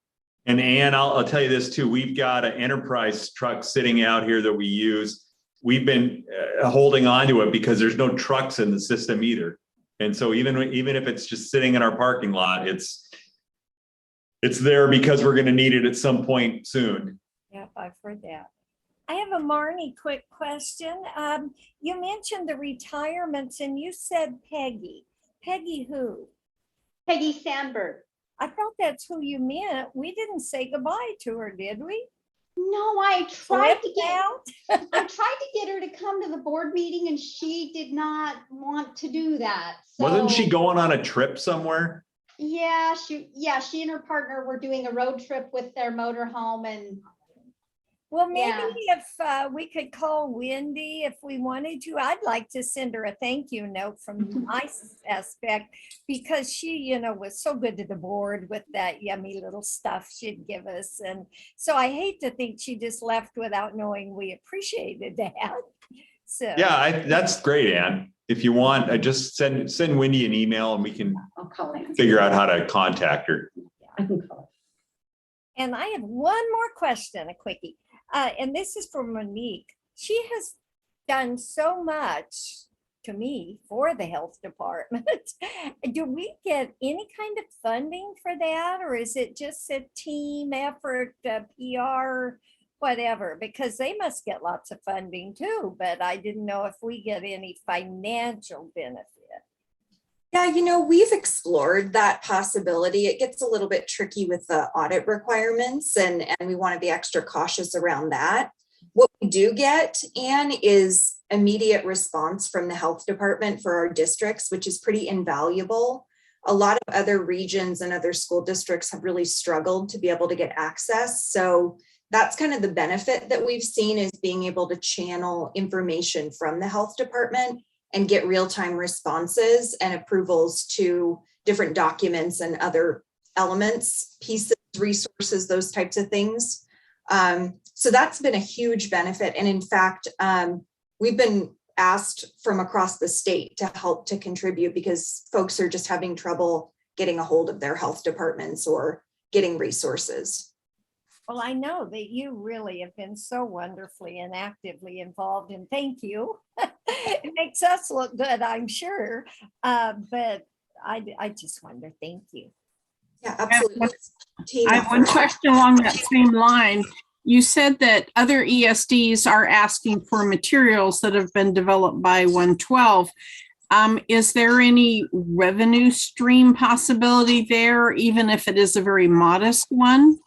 and Ann, I'll tell you this too. We've got an enterprise truck sitting out here that we use. We've been holding on to it because there's no trucks in the system either. And so even if it's just sitting in our parking lot, it's there because we're going to need it at some point soon. Yep, I've heard that. I have a Marnie quick question. You mentioned the retirements and you said Peggy. Peggy who? Peggy Sandberg. I thought that's who you meant. We didn't say goodbye to her, did we? No, I tried to get her to come to the board meeting and she did not want to do that. Wasn't she So, going on a trip somewhere? Yeah, she and her partner were doing a road trip with their motorhome, and Well, maybe Yeah. if we could call Wendy if we wanted to, I'd like to send her a thank you note from my aspect because she, was so good to the board with that yummy little stuff she'd give us. And so I hate to think she just left without knowing we appreciated that. So. Yeah, that's great, Ann. If you want, I just send Wendy an email and we can I'll call Ann. figure out how to contact her. I can call. And I have one more question, a quickie. And this is for Monique. She has done so much to me for the health department. Do we get any kind of funding for that? Or is it just a team effort, PR, whatever? Because they must get lots of funding too, but I didn't know if we get any financial benefit. Yeah, we've explored that possibility. It gets a little bit tricky with the audit requirements and we want to be extra cautious around that. What we do get, Anne, is immediate response from the health department for our districts, which is pretty invaluable. A lot of other regions and other school districts have really struggled to be able to get access. So that's kind of the benefit that we've seen, is being able to channel information from the health department and get real-time responses and approvals to different documents and other elements, pieces, resources, those types of things. So that's been a huge benefit. And in fact, we've been asked from across the state to help to contribute because folks are just having trouble getting a hold of their health departments or getting resources. Well, I know that you really have been so wonderfully and actively involved, and thank you. It makes us look good, I'm sure. But I just wonder, thank you. Yeah, absolutely. I have one question along that same line. You said that other ESDs are asking for materials that have been developed by 112. Is there any revenue stream possibility there, even if it is a very modest one?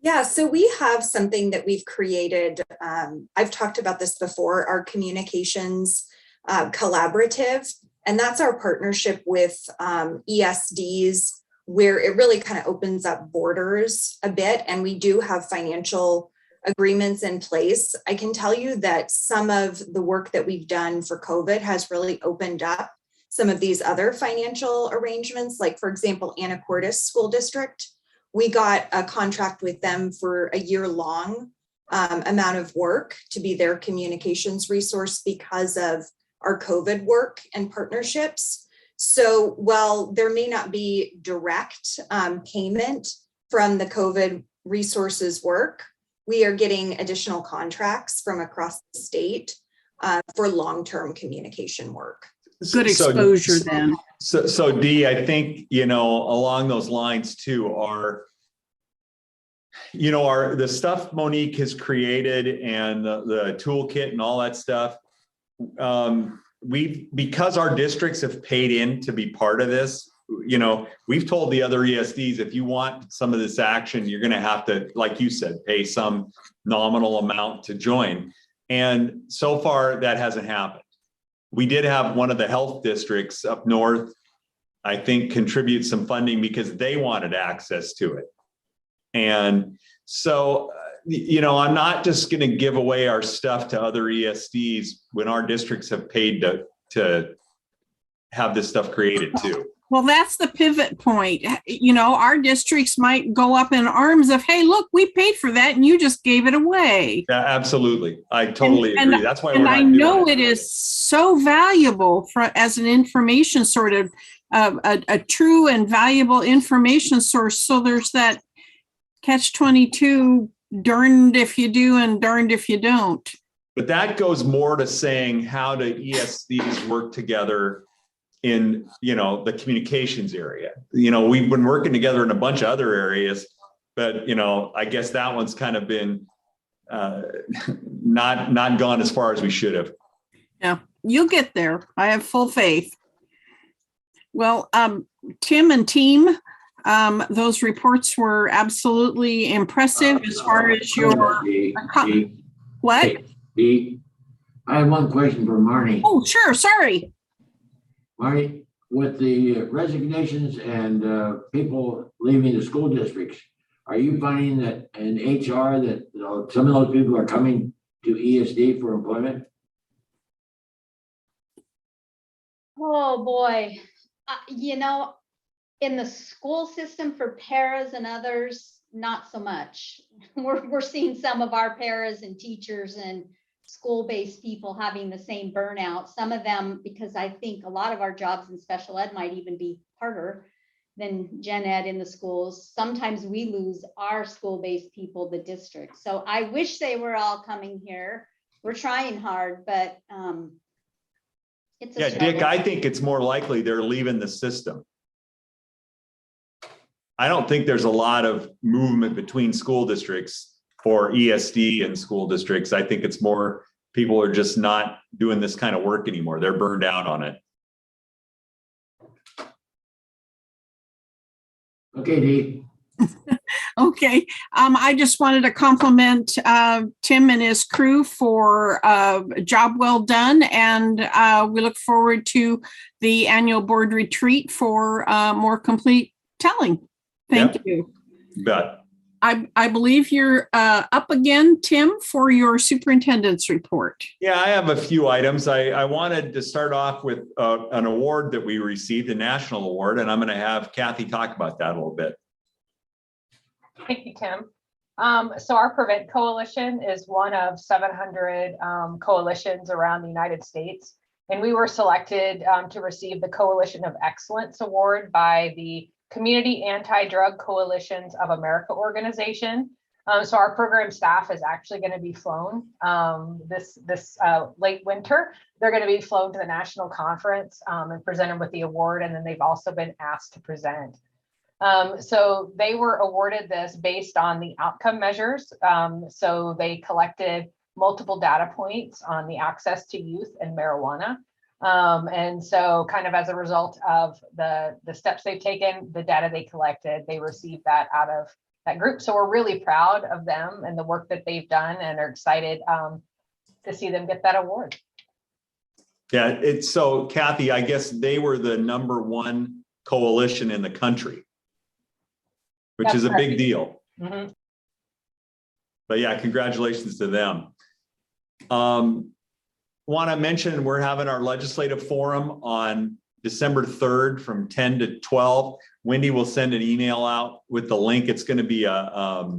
Yeah, so we have something that we've created. I've talked about this before, our communications collaborative, and that's our partnership with ESDs, where it really kind of opens up borders a bit. And we do have financial agreements in place. I can tell you that some of the work that we've done for COVID has really opened up some of these other financial arrangements. Like, for example, Anacortes School District. We got a contract with them for a year-long amount of work to be their communications resource because of our COVID work and partnerships. So while there may not be direct payment from the COVID resources work, we are getting additional contracts from across the state for long-term communication work. Good exposure then. So Dee, I think, along those lines too, you know, the stuff Monique has created and the toolkit and all that stuff, because our districts have paid in to be part of this, you know, we've told the other ESDs, if you want some of this action, you're going to have to, like you said, pay some nominal amount to join. And so far that hasn't happened. We did have one of the health districts up north, I think, contribute some funding because they wanted access to it. And so, you know, I'm not just going to give away our stuff to other ESDs when our districts have paid to have this stuff created too. Well, that's the pivot point. You know, our districts might go up in arms of, hey, look, we paid for that and you just gave it away. Yeah, absolutely. I totally And- agree. That's why And we're not I doing know it is so valuable as an information sort of a true and valuable information source. So there's that catch-22, darned if you do and darned if you don't. But that goes more to saying how do ESDs work together in, you know, the communications area. You know, we've been working together in a bunch of other areas, but, you know, I guess that one's kind of been not gone as far as we should have. Yeah, you'll get there. I have full faith. Well, Tim and team, those reports were absolutely impressive as far as your, what? I have one question for Marnie. Oh, sure, sorry. Marnie, with the resignations and people leaving the school districts, are you finding that in HR that some of those people are coming to ESD for employment? Oh, boy. You know, in the school system for paras and others, not so much. We're seeing some of our paras and teachers and school-based people having the same burnout. Some of them, because I think a lot of our jobs in special ed might even be harder than gen ed in the schools. Sometimes we lose our school-based people, the district. So I wish they were all coming here. We're trying hard, but it's a Yeah, struggle. Dick, I think it's more likely they're leaving the system. I don't think there's a lot of movement between school districts for ESD and school districts. I think it's more people are just not doing this kind of work anymore. They're burned out on it. Okay, Dee. Okay, I just wanted to compliment Tim and his crew for a job well done, and we look forward to the annual board retreat for more complete telling. Thank you. But I believe you're up again, Tim, for your superintendent's report. yeah, I have a few items. I wanted to start off with an award that we received, a national award, and I'm going to have Kathy talk about that a little bit. Thank you, Tim. So our Prevent Coalition is one of 700 coalitions around the United States. And we were selected to receive the Coalition of Excellence Award by the Community Anti-Drug Coalitions of America organization. So our program staff is actually going to be flown this late winter. They're going to be flown to the national conference and presented with the award. And then they've also been asked to present. So they were awarded this based on the outcome measures. So they collected multiple data points on the access to youth and marijuana. And so kind of as a result of the steps they've taken, the data they collected, they received that out of that group. So we're really proud of them and the work that they've done and are excited to see them get that award. Yeah, it's so Kathy, I guess they were the #1 coalition in the country, which That's is a correct. big deal. Mhm. But yeah, congratulations to them. Want to mention we're having our legislative forum on December 3rd from 10 to 12. Wendy will send an email out with the link. It's going to be a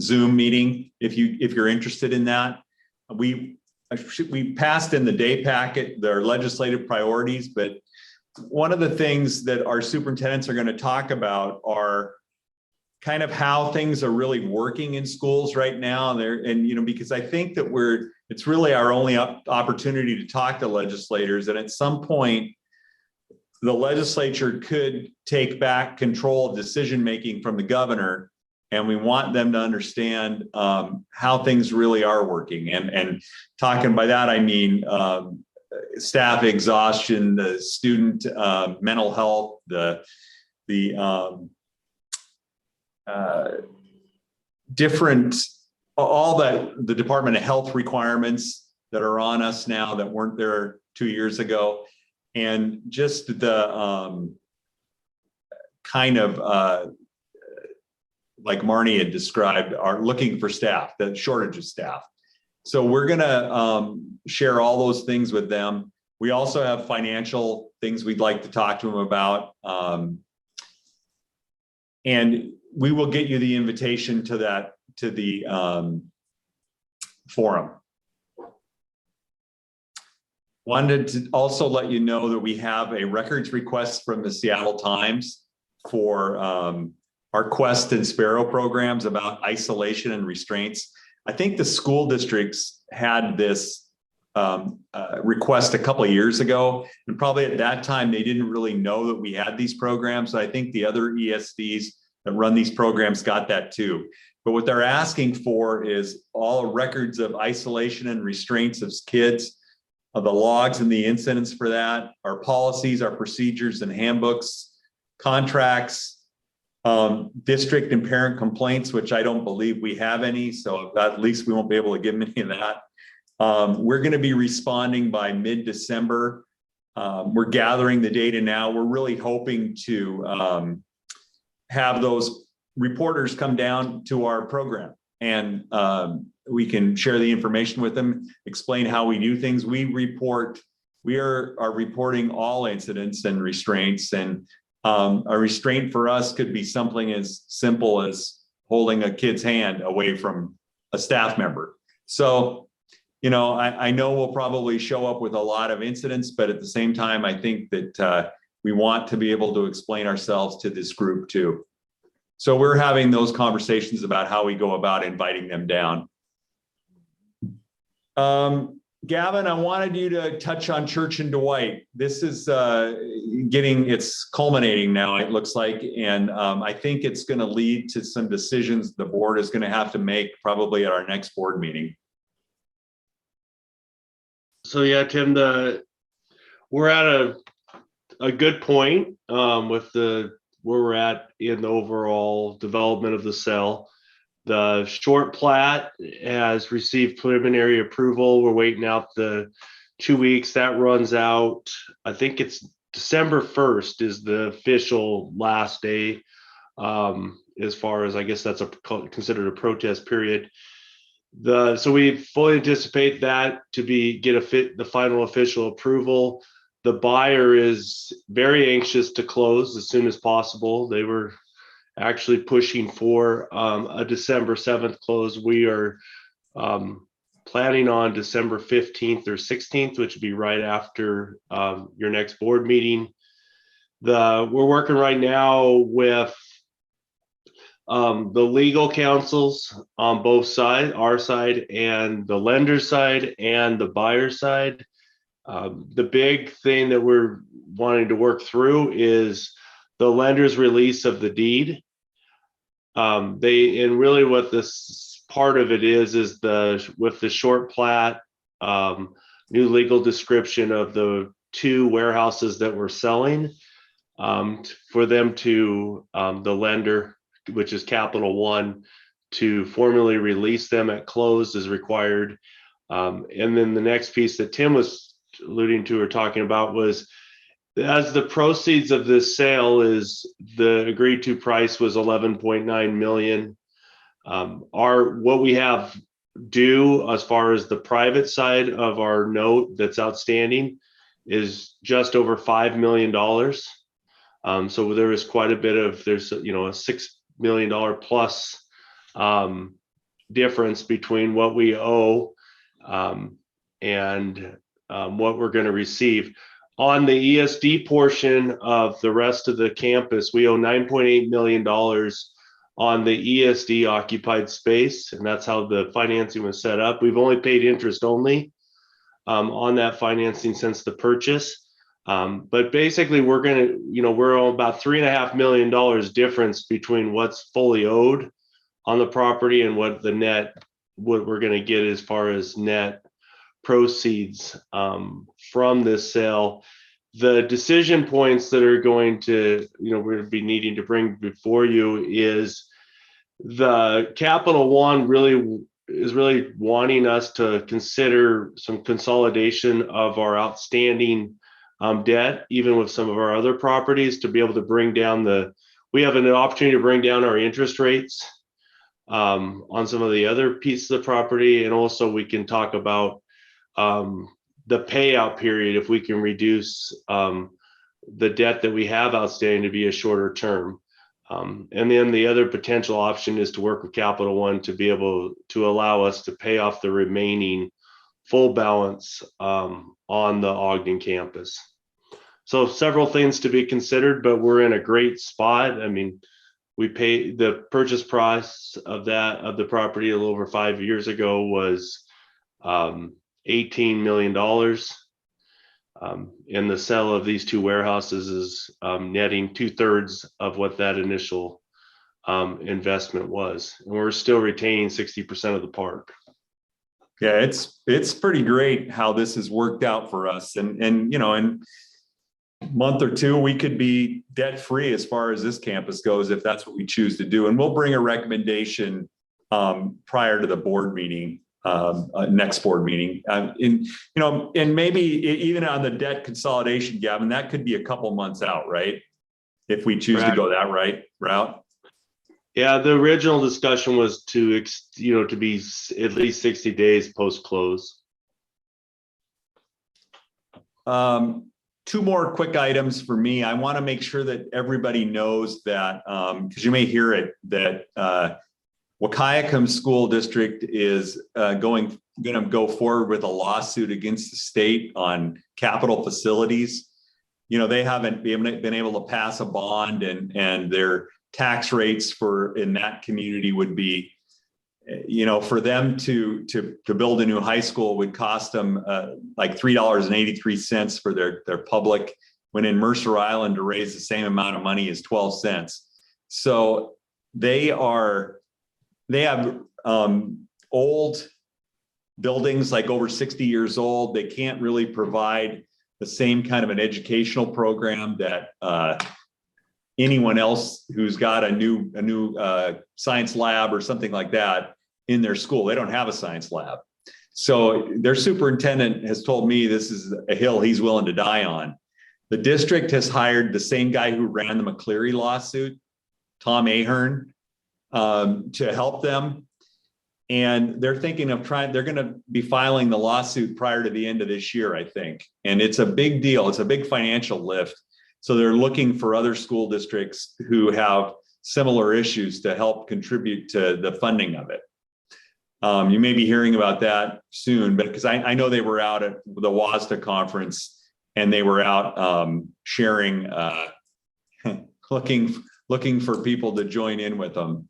Zoom meeting if you're interested in that. We passed in the day packet their legislative priorities, but one of the things that our superintendents are going to talk about are kind of how things are really working in schools right now. And you know, because I think that it's really our only opportunity to talk to legislators. And at some point, the legislature could take back control of decision-making from the governor And we want them to understand how things really are working. And talking by that, I mean staff exhaustion, the student mental health, the different, all that the Department of Health requirements that are on us now that weren't there 2 years ago. And just the kind of like Marnie had described, are looking for staff, the shortage of staff. So we're gonna share all those things with them. We also have financial things we'd like to talk to them about. And we will get you the invitation to that, to the forum. Wanted to also let you know that we have a records request from the Seattle Times for our Quest and Sparrow programs about isolation and restraints. I think the school districts had this request a couple of years ago, and probably at that time they didn't really know that we had these programs. I think the other ESDs that run these programs got that too. But what they're asking for is all records of isolation and restraints of kids, of the logs and the incidents for that, our policies, our procedures and handbooks, contracts, district and parent complaints, which I don't believe we have any. So at least we won't be able to give them any of that. We're going to be responding by mid-December. We're gathering the data now. We're really hoping to have those reporters come down to our program, and we can share the information with them, explain how we do things. We are reporting all incidents and restraints, and a restraint for us could be something as simple as holding a kid's hand away from a staff member. So, you know, I know we'll probably show up with a lot of incidents, but at the same time, I think that we want to be able to explain ourselves to this group too. So we're having those conversations about how we go about inviting them down. Gavin, I wanted you to touch on Church and Dwight. This is it's culminating now, it looks like. And I think it's going to lead to some decisions the board is going to have to make probably at our next board meeting. So yeah, Tim, we're at a good point with where we're at in the overall development of the cell. The short plat has received preliminary approval. We're waiting out the 2 weeks. That runs out, I think it's December 1st is the official last day. As far as, I guess that's considered a protest period. So we fully anticipate that to get the final official approval. The buyer is very anxious to close as soon as possible. They were actually pushing for a December 7th close. We are planning on December 15th or 16th, which would be right after your next board meeting. We're working right now with the legal counsels on both sides, our side and the lender side and the buyer side. The big thing that we're wanting to work through is the lender's release of the deed. And really what this part of it is with the short plat, new legal description of the 2 warehouses that we're selling, for them to, the lender, which is Capital One, to formally release them at close is required. And then the next piece that Tim was alluding to or talking about was, as the proceeds of this sale is, the agreed to price was 11.9 million. What we have due as far as the private side of our note that's outstanding is just over $5 million. So there is quite a bit of, there's a $6 million plus difference between what we owe and what we're going to receive. On the ESD portion of the rest of the campus, we owe $9.8 million on the ESD occupied space, and that's how the financing was set up. We've only paid interest only on that financing since the purchase. But basically, we're about $3.5 million difference between what's fully owed on the property and what we're going to get as far as net proceeds from this sale. The decision points that are going to, we're going to be needing to bring before you is the Capital One is really wanting us to consider some consolidation of our outstanding debt, even with some of our other properties, to be able to bring down we have an opportunity to bring down our interest rates on some of the other pieces of property. And also we can talk about the payout period, if we can reduce the debt that we have outstanding to be a shorter term. And then the other potential option is to work with Capital One to be able to allow us to pay off the remaining full balance on the Ogden campus. So several things to be considered, but we're in a great spot. I mean, we pay the purchase price of the property a little over 5 years ago was $18 million. And the sale of these two warehouses is netting 2/3 of what that initial investment was. And we're still retaining 60% of the park. Yeah, it's pretty great how this has worked out for us. And in a month or two, we could be debt free as far as this campus goes, if that's what we choose to do. And we'll bring a recommendation prior to the board meeting. Next board meeting, and maybe even on the debt consolidation, Gavin, that could be a couple months out, right? If we choose to go that route. Yeah, the original discussion was to be at least 60 days post close. Two more quick items for me. I want to make sure that everybody knows that, because you may hear it, that Wahkiakum School District is going to go forward with a lawsuit against the state on capital facilities. They haven't been able to pass a bond, and their tax rates in that community would be, for them to build a new high school would cost them like $3.83 for their public, when in Mercer Island to raise the same amount of money is 12 cents. So they have old buildings, like over 60 years old. They can't really provide the same kind of an educational program that anyone else who's got a new science lab or something like that in their school. They don't have a science lab. So their superintendent has told me this is a hill he's willing to die on. The district has hired the same guy who ran the McCleary lawsuit, Tom Ahern, to help them. And they're thinking of they're going to be filing the lawsuit prior to the end of this year, I think. And it's a big deal. It's a big financial lift. So they're looking for other school districts who have similar issues to help contribute to the funding of it. You may be hearing about that soon, but because I know they were out at the WASDA conference, and they were out sharing, looking for people to join in with them.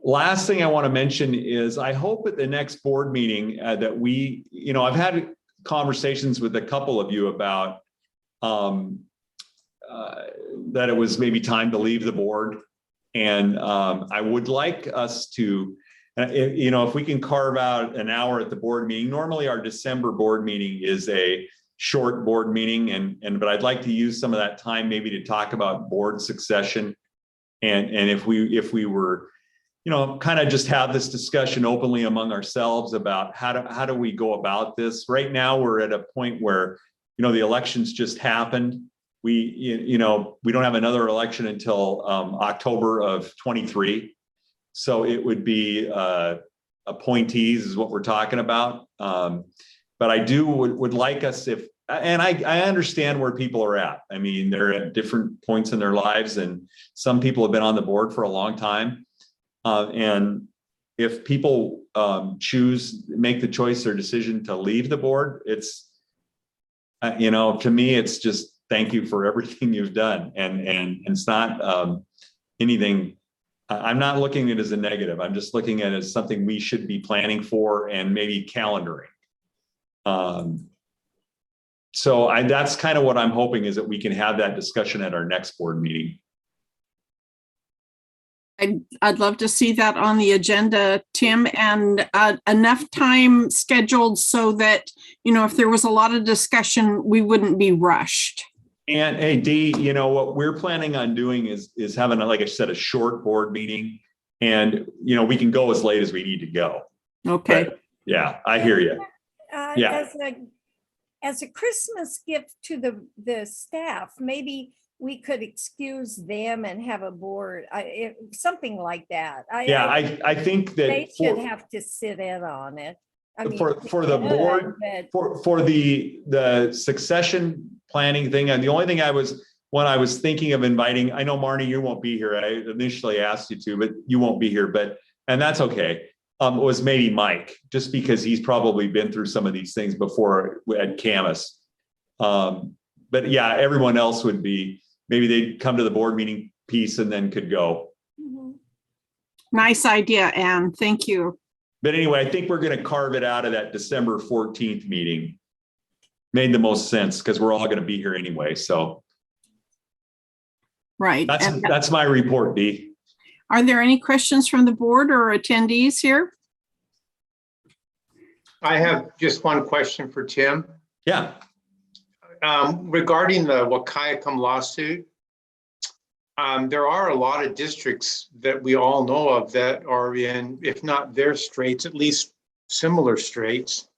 Last thing I want to mention is I hope at the next board meeting that I've had conversations with a couple of you about that it was maybe time to leave the board. And I would like us to, if we can carve out an hour at the board meeting. Normally our December board meeting is a short board meeting, but I'd like to use some of that time maybe to talk about board succession. And if we were, kind of just have this discussion openly among ourselves about how do we go about this. Right now, we're at a point where, the elections just happened. We don't have another election until October of 23. So it would be appointees is what we're talking about. But I would like us and I understand where people are at. I mean, they're at different points in their lives, and some people have been on the board for a long time. And if people make the choice or decision to leave the board, it's, to me, it's just thank you for everything you've done. And it's not anything, I'm not looking at it as a negative. I'm just looking at it as something we should be planning for and maybe calendaring. So that's kind of what I'm hoping, is that we can have that discussion at our next board meeting. I'd love to see that on the agenda, Tim, and enough time scheduled so that, if there was a lot of discussion, we wouldn't be rushed. And hey, Dee, what we're planning on doing is having, like I said, a short board meeting. And, we can go as late as we need to go. Okay. But, yeah, I hear you. Yeah. As a Christmas gift to the staff, maybe we could excuse them and have a board, something like that. I think that they should have to sit in on it. I mean, for the board, for the succession planning thing, and the only thing I was thinking of inviting, I know Marnie, you won't be here. I initially asked you to, but you won't be here, and that's okay. Was maybe Mike, just because he's probably been through some of these things before at Camas. But yeah, everyone else would be, maybe they'd come to the board meeting piece and then could go. Nice idea, Anne. Thank you. But anyway, I think we're going to carve it out of that December 14th meeting. Made the most sense because we're all going to be here anyway. So right. That's my report, Dee. Are there any questions from the board or attendees here? I have just one question for Tim. Yeah. Regarding the Wahkiakum lawsuit, there are a lot of districts that we all know of that are in, if not their straits, at least similar straits.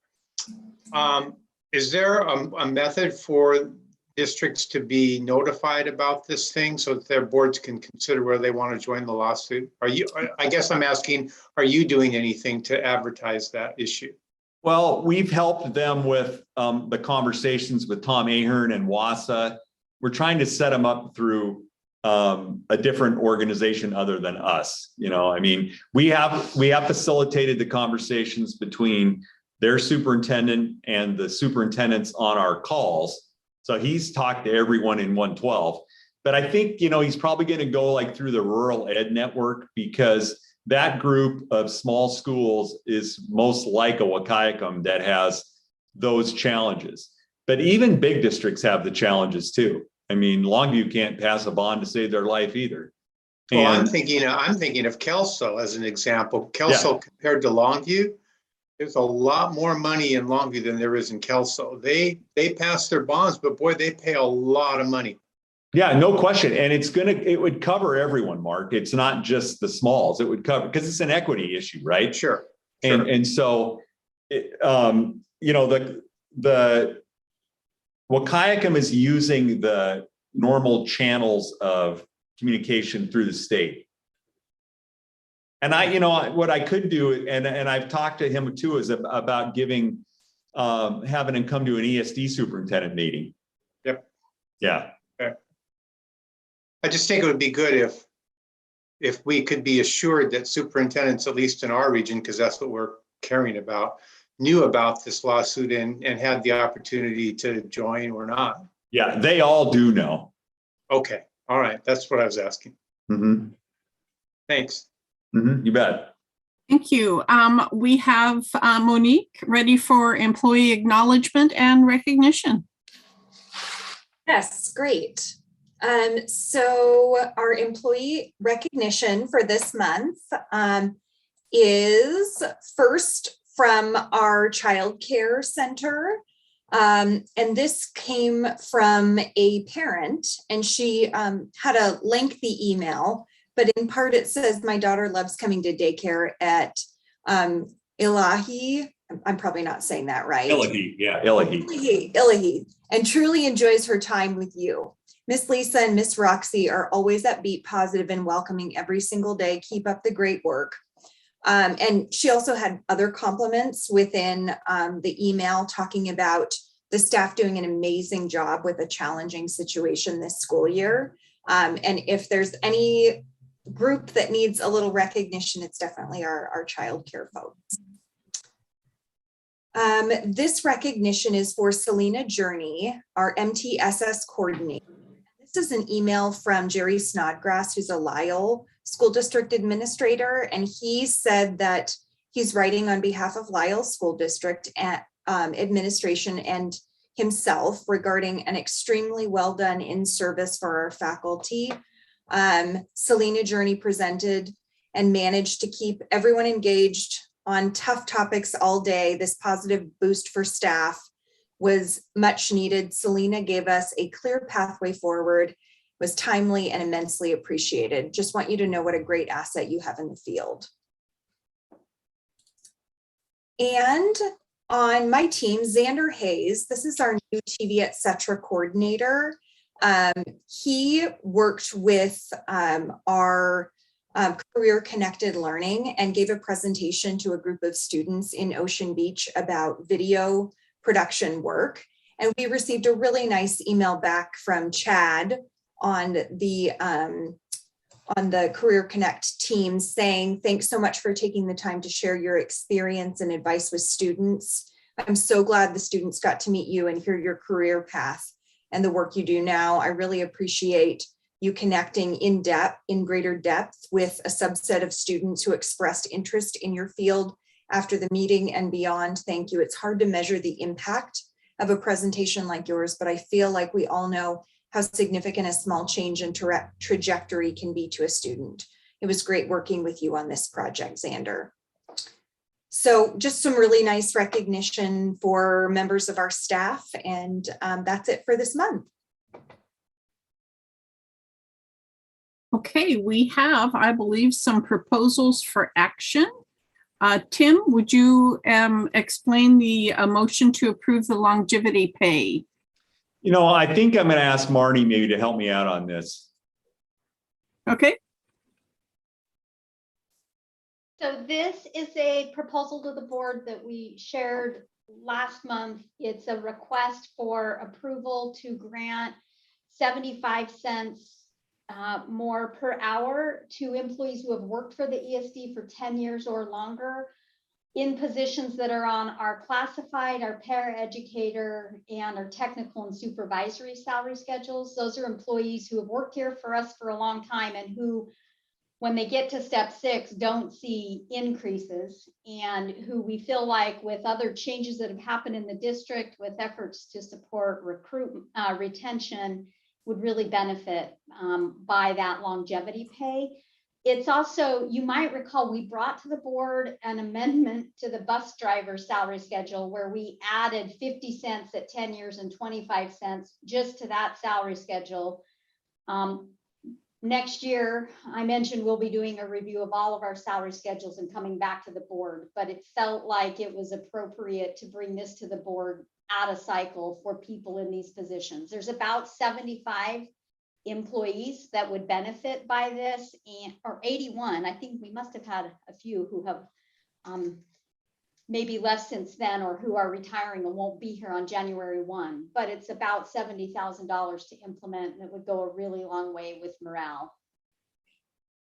Is there a method for districts to be notified about this thing so that their boards can consider whether they want to join the lawsuit? I guess I'm asking, are you doing anything to advertise that issue? Well, we've helped them with the conversations with Tom Ahern and WASA. We're trying to set them up through a different organization other than us. We have facilitated the conversations between their superintendent and the superintendents on our calls. So he's talked to everyone in 112. But I think, he's probably going to go like through the rural ed network, because that group of small schools is most like a Wahkiakum that has those challenges. But even big districts have the challenges too. Longview can't pass a bond to save their life either. Well, I'm thinking of Kelso as an example. Kelso compared to Longview, there's a lot more money in Longview than there is in Kelso. They pass their bonds, but boy, they pay a lot of money. Yeah, no question. And it would cover everyone, Mark. It's not just the smalls. It would cover, because it's an equity issue, right? Sure. And so, the Wahkiakum is using the normal channels of communication through the state. And what I could do, and I've talked to him too, is about having him come to an ESD superintendent meeting. Yep. Yeah. Okay. I just think it would be good if we could be assured that superintendents, at least in our region, because that's what we're caring about, knew about this lawsuit and had the opportunity to join or not. Yeah, they all do know. Okay. All right. That's what I was asking. Mm-hmm. Thanks. Mm-hmm. You bet. Thank you. We have Monique ready for employee acknowledgement and recognition. Yes, great. So our employee recognition for this month is first from our child care center. And this came from a parent, and she had a lengthy email, but in part it says, my daughter loves coming to daycare at Ilahi. I'm probably not saying that right. Ilahi, yeah, Ilahi. Ilahi, and truly enjoys her time with you. Miss Lisa and Miss Roxy are always upbeat, positive, and welcoming every single day. Keep up the great work. And she also had other compliments within the email, talking about the staff doing an amazing job with a challenging situation this school year. And if there's any group that needs a little recognition, it's definitely our child care folks. This recognition is for Selena Journey, our MTSS coordinator. This is an email from Jerry Snodgrass, who's a Lisle School District Administrator, and he said that he's writing on behalf of Lisle School District Administration and himself regarding an extremely well done in service for our faculty. Selena Journey presented and managed to keep everyone engaged on tough topics all day. This positive boost for staff was much needed. Selena gave us a clear pathway forward, was timely and immensely appreciated. Just want you to know what a great asset you have in the field. And on my team, Xander Hayes, this is our new TV etc. coordinator. He worked with our career connected learning and gave a presentation to a group of students in Ocean Beach about video production work. And we received a really nice email back from Chad on the Career Connect team saying, thanks so much for taking the time to share your experience and advice with students. I'm so glad the students got to meet you and hear your career path and the work you do now. I really appreciate you connecting in greater depth with a subset of students who expressed interest in your field after the meeting and beyond. Thank you. It's hard to measure the impact of a presentation like yours, but I feel like we all know how significant a small change in trajectory can be to a student. It was great working with you on this project, Xander. So just some really nice recognition for members of our staff, and that's it for this month. Okay, we have, I believe, some proposals for action. Tim, would you explain the motion to approve the longevity pay? You know, I think I'm going to ask Marnie maybe to help me out on this. Okay. So this is a proposal to the board that we shared last month. It's a request for approval to grant 75 cents more per hour to employees who have worked for the ESD for 10 years or longer in positions that are on our classified, our paraeducator, and our technical and supervisory salary schedules. Those are employees who have worked here for us for a long time and who, when they get to step 6, don't see increases, and who we feel like with other changes that have happened in the district with efforts to support retention would really benefit by that longevity pay. It's also, you might recall, we brought to the board an amendment to the bus driver salary schedule where we added 50 cents at 10 years and 25 cents just to that salary schedule. Next year, I mentioned we'll be doing a review of all of our salary schedules and coming back to the board, but it felt like it was appropriate to bring this to the board at a cycle for people in these positions. There's about 75 employees that would benefit by this, or 81. I think we must have had a few who have maybe left since then, or who are retiring and won't be here on January 1, but it's about $70,000 to implement, and it would go a really long way with morale.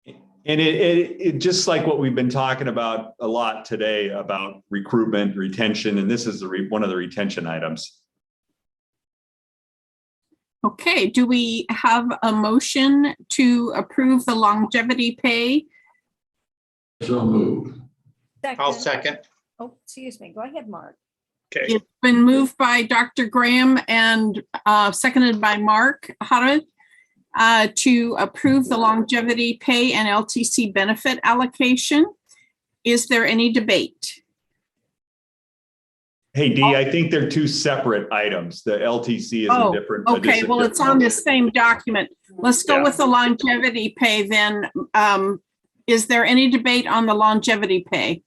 And it just like what we've been talking about a lot today about recruitment, retention, and this is one of the retention items. Okay, do we have a motion to approve the longevity pay? So moved. I'll second. Oh, excuse me. Go ahead, Mark. Okay. It's been moved by Dr. Graham and seconded by Mark Harrod to approve the longevity pay and LTC benefit allocation. Is there any debate? Hey, Dee, I think they're two separate items. The LTC is a different. Okay, well, it's on the same document. Let's go with the longevity pay then. Is there any debate on the longevity pay?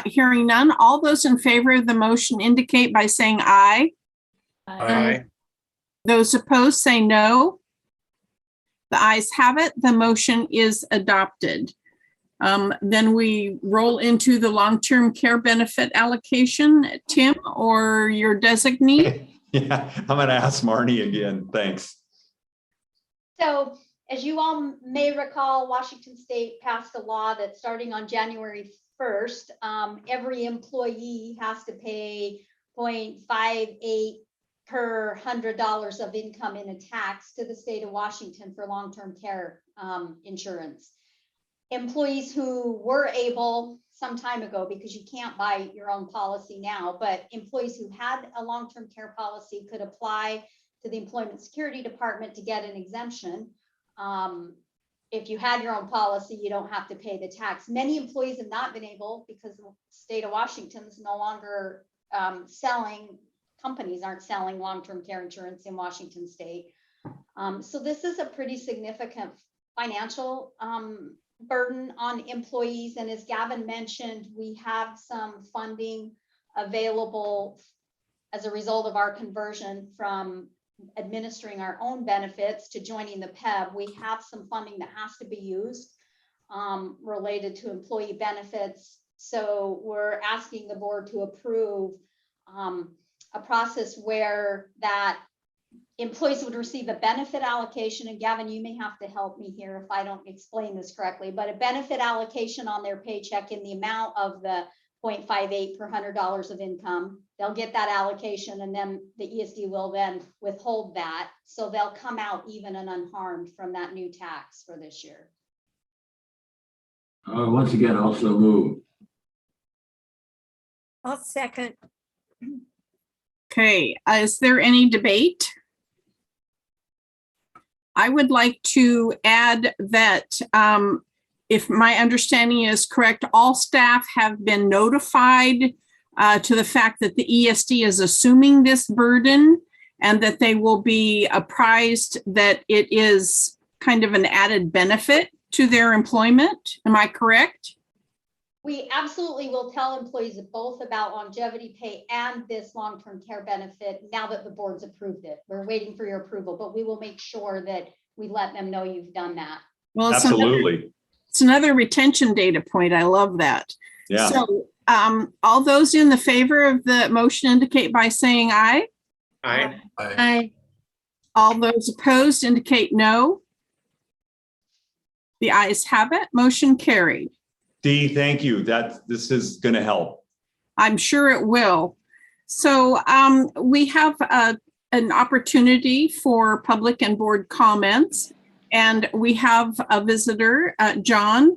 Hearing none, all those in favor of the motion indicate by saying aye. Aye. Those opposed say no. The ayes have it. The motion is adopted. Then we roll into the long-term care benefit allocation. Tim, or your designee? Yeah, I'm going to ask Marnie again. Thanks. So as you all may recall, Washington State passed a law that starting on January 1st, every employee has to pay 0.58 per $100 of income in a tax to the state of Washington for long-term care insurance. Employees who were able some time ago, because you can't buy your own policy now, but employees who had a long-term care policy could apply to the Employment Security Department to get an exemption. If you had your own policy, you don't have to pay the tax. Many employees have not been able because the state of Washington is no longer companies aren't selling long-term care insurance in Washington state. So this is a pretty significant financial burden on employees. And as Gavin mentioned, we have some funding available as a result of our conversion from administering our own benefits to joining the PEB. We have some funding that has to be used related to employee benefits. So we're asking the board to approve a process where that employees would receive a benefit allocation. And Gavin, you may have to help me here if I don't explain this correctly, but a benefit allocation on their paycheck in the amount of the 0.58 per $100 of income. They'll get that allocation, and then the ESD will then withhold that. So they'll come out even and unharmed from that new tax for this year. Once again, also move. I'll second. Okay, is there any debate? I would like to add that if my understanding is correct, all staff have been notified to the fact that the ESD is assuming this burden and that they will be apprised that it is kind of an added benefit to their employment. Am I correct? We absolutely will tell employees both about longevity pay and this long-term care benefit now that the board's approved it. We're waiting for your approval, but we will make sure that we let them know you've done that. Well, Absolutely. It's another retention data point. I love that. Yeah. So all those in the favor of the motion indicate by saying aye. Aye. Aye. All those opposed indicate no. The ayes have it. Motion carried. Dee, thank you. This is going to help. I'm sure it will. So we have an opportunity for public and board comments, and we have a visitor, John.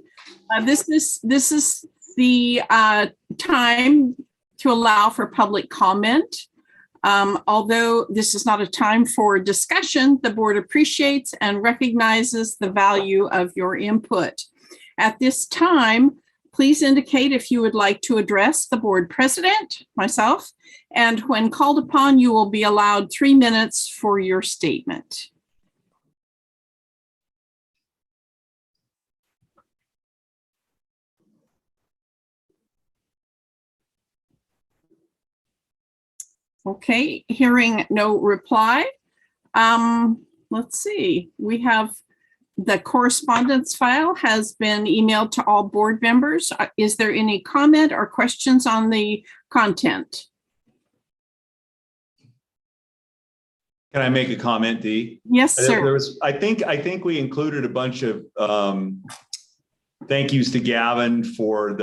This is the time to allow for public comment. Although this is not a time for discussion, the board appreciates and recognizes the value of your input. At this time, please indicate if you would like to address the board president, myself, and when called upon, you will be allowed 3 minutes for your statement. Okay, hearing no reply. Let's see, we have the correspondence file has been emailed to all board members. Is there any comment or questions on the content? Can I make a comment, Dee? Yes, sir. I think we included a bunch of thank yous to Gavin from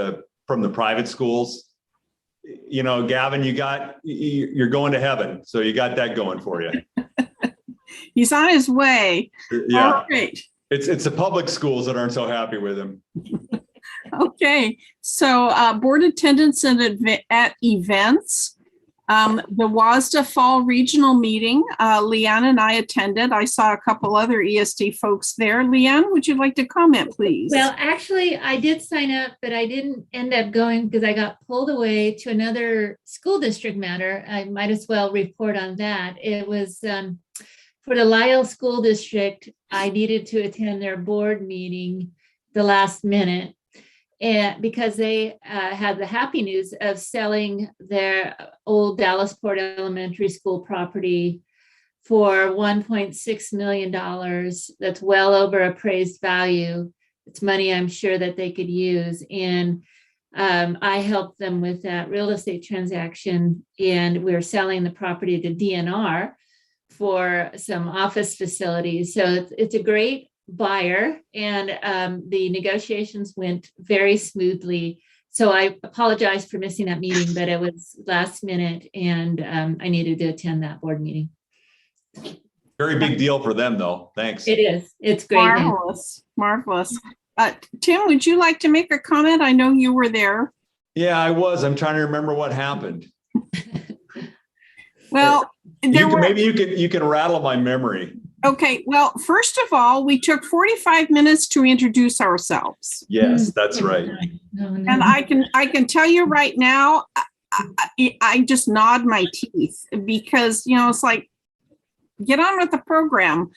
the private schools. You know, Gavin, you're going to heaven, so you got that going for you. He's on his way. Yeah. All right. It's the public schools that aren't so happy with him. Okay, so board attendance at events. The WASDA Fall Regional Meeting, Leanne and I attended. I saw a couple other ESD folks there. Leanne, would you like to comment, please? Well, actually, I did sign up, but I didn't end up going because I got pulled away to another school district matter. I might as well report on that. It was for the Lisle School District. I needed to attend their board meeting the last minute. And because they had the happy news of selling their old Dallasport Elementary School property for $1.6 million. That's well over appraised value. It's money I'm sure that they could use. And I helped them with that real estate transaction. And we're selling the property to DNR for some office facilities. So it's a great buyer, and the negotiations went very smoothly. So I apologize for missing that meeting, but it was last minute, and I needed to attend that board meeting. Very big deal for them, though. Thanks. It is. It's great. Marvelous, marvelous. Tim, would you like to make a comment? I know you were there. Yeah, I was. I'm trying to remember what happened. Well, There were, Maybe you can rattle my memory. okay, well, first of all, we took 45 minutes to introduce ourselves. Yes, that's right. No, no. And I can tell you right now, I just nod my teeth because, you know, it's like, get on with the program,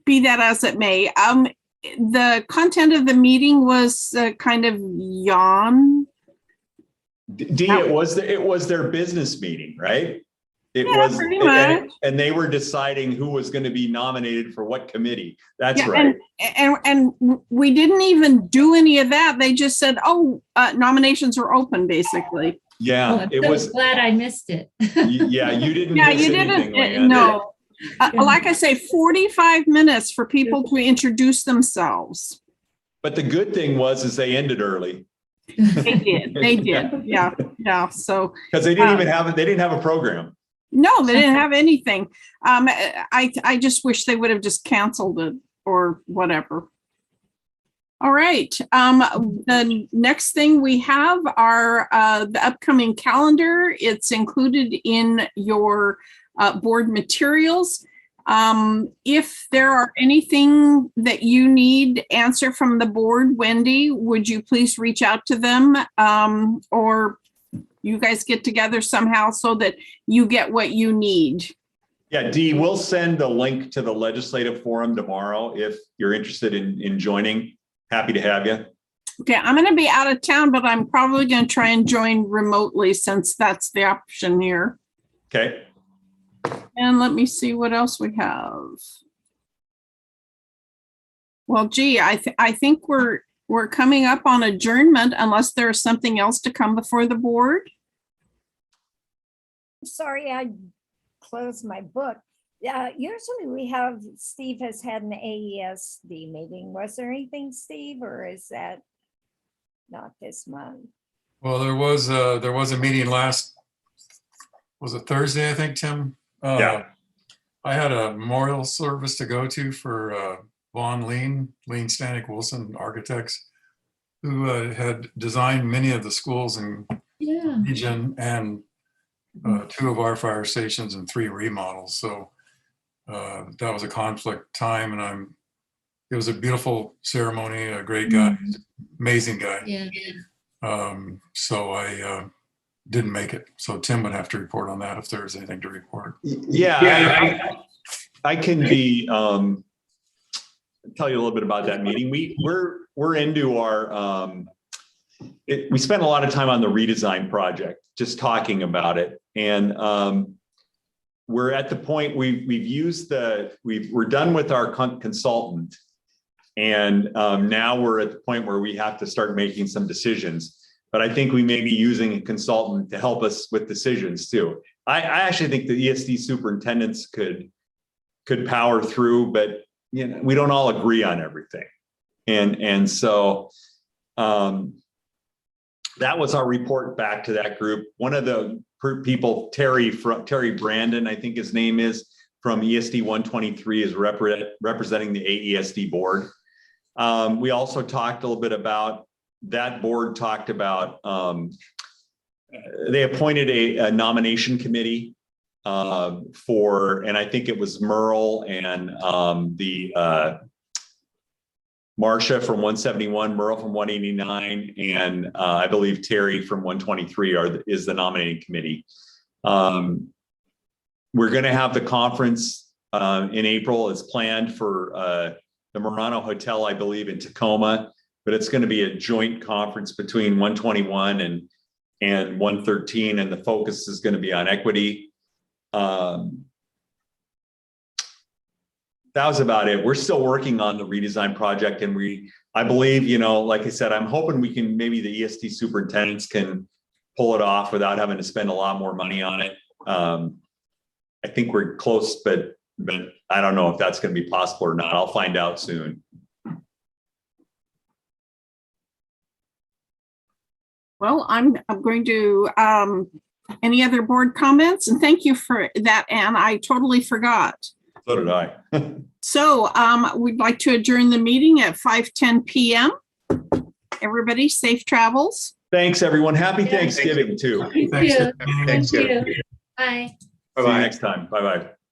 be that as it may. The content of the meeting was kind of yawn. Dee, it was their business meeting, right? It Yeah, was, pretty much. and they were deciding who was going to be nominated for what committee. That's Yeah, right. And we didn't even do any of that. They just said, oh, nominations are open, basically. Yeah, Oh, I'm it so was. glad I missed it. Yeah, you didn't. Yeah, miss you anything, didn't, Leanne. no. Like I say, 45 minutes for people to introduce themselves. But the good thing is they ended early They did, yeah, so. because they didn't have a program. No, they didn't have anything. I just wish they would have just canceled it or whatever. All right, the next thing we have are the upcoming calendar. It's included in your board materials. If there are anything that you need answer from the board, Wendy, would you please reach out to them? Or you guys get together somehow so that you get what you need. Yeah, Dee, we'll send the link to the legislative forum tomorrow if you're interested in joining. Happy to have you. Okay, I'm going to be out of town, but I'm probably going to try and join remotely since that's the option here. Okay. And let me see what else we have. Well, gee, I think we're coming up on adjournment unless there's something else to come before the board. Sorry, I closed my book. Usually we have, Steve has had an AESD meeting. Was there anything, Steve, or is that not this month? Well, there was a meeting was it Thursday, I think, Tim? Yeah. I had a memorial service to go to for Vaughn Lean Stanek Wilson Architects, who had designed many of the schools in Yeah. region and 2 of our fire stations and 3 remodels. So that was a conflict time, and it was a beautiful ceremony, a great guy, amazing guy. Yeah. So I didn't make it. So Tim would have to report on that if there's anything to report. Yeah, I can tell you a little bit about that meeting. We're into our, we spent a lot of time on the redesign project, just talking about it. And we're at the point we're done with our consultant. And now we're at the point where we have to start making some decisions. But I think we may be using a consultant to help us with decisions too. I actually think the ESD superintendents could power through, but you know, we don't all agree on everything. And so that was our report back to that group. One of the people, Terry Brandon, I think his name is, from ESD 123, is representing the AESD board. We also talked a little bit about that board talked about, they appointed a nomination committee and I think it was Merle and Marcia from 171, Merle from 189, and I believe Terry from 123 is the nominating committee. We're going to have the conference in April. It's planned for the Murano Hotel, I believe, in Tacoma, but it's going to be a joint conference between 121 and 113, and the focus is going to be on equity. That was about it. We're still working on the redesign project, and I believe, you know, like I said, I'm hoping maybe the ESD superintendents can pull it off without having to spend a lot more money on it. I think we're close, but I don't know if that's going to be possible or not. I'll find out soon. Well, I'm going to, any other board comments? And thank you for that, Anne. I totally forgot. So did I. So we'd like to adjourn the meeting at 5:10 p.m. Everybody, safe travels. Thanks, everyone. Happy Thanksgiving too. You Thanks. too. Thank Thanks, you. Bye. See you Bye-bye. next time. Bye-bye.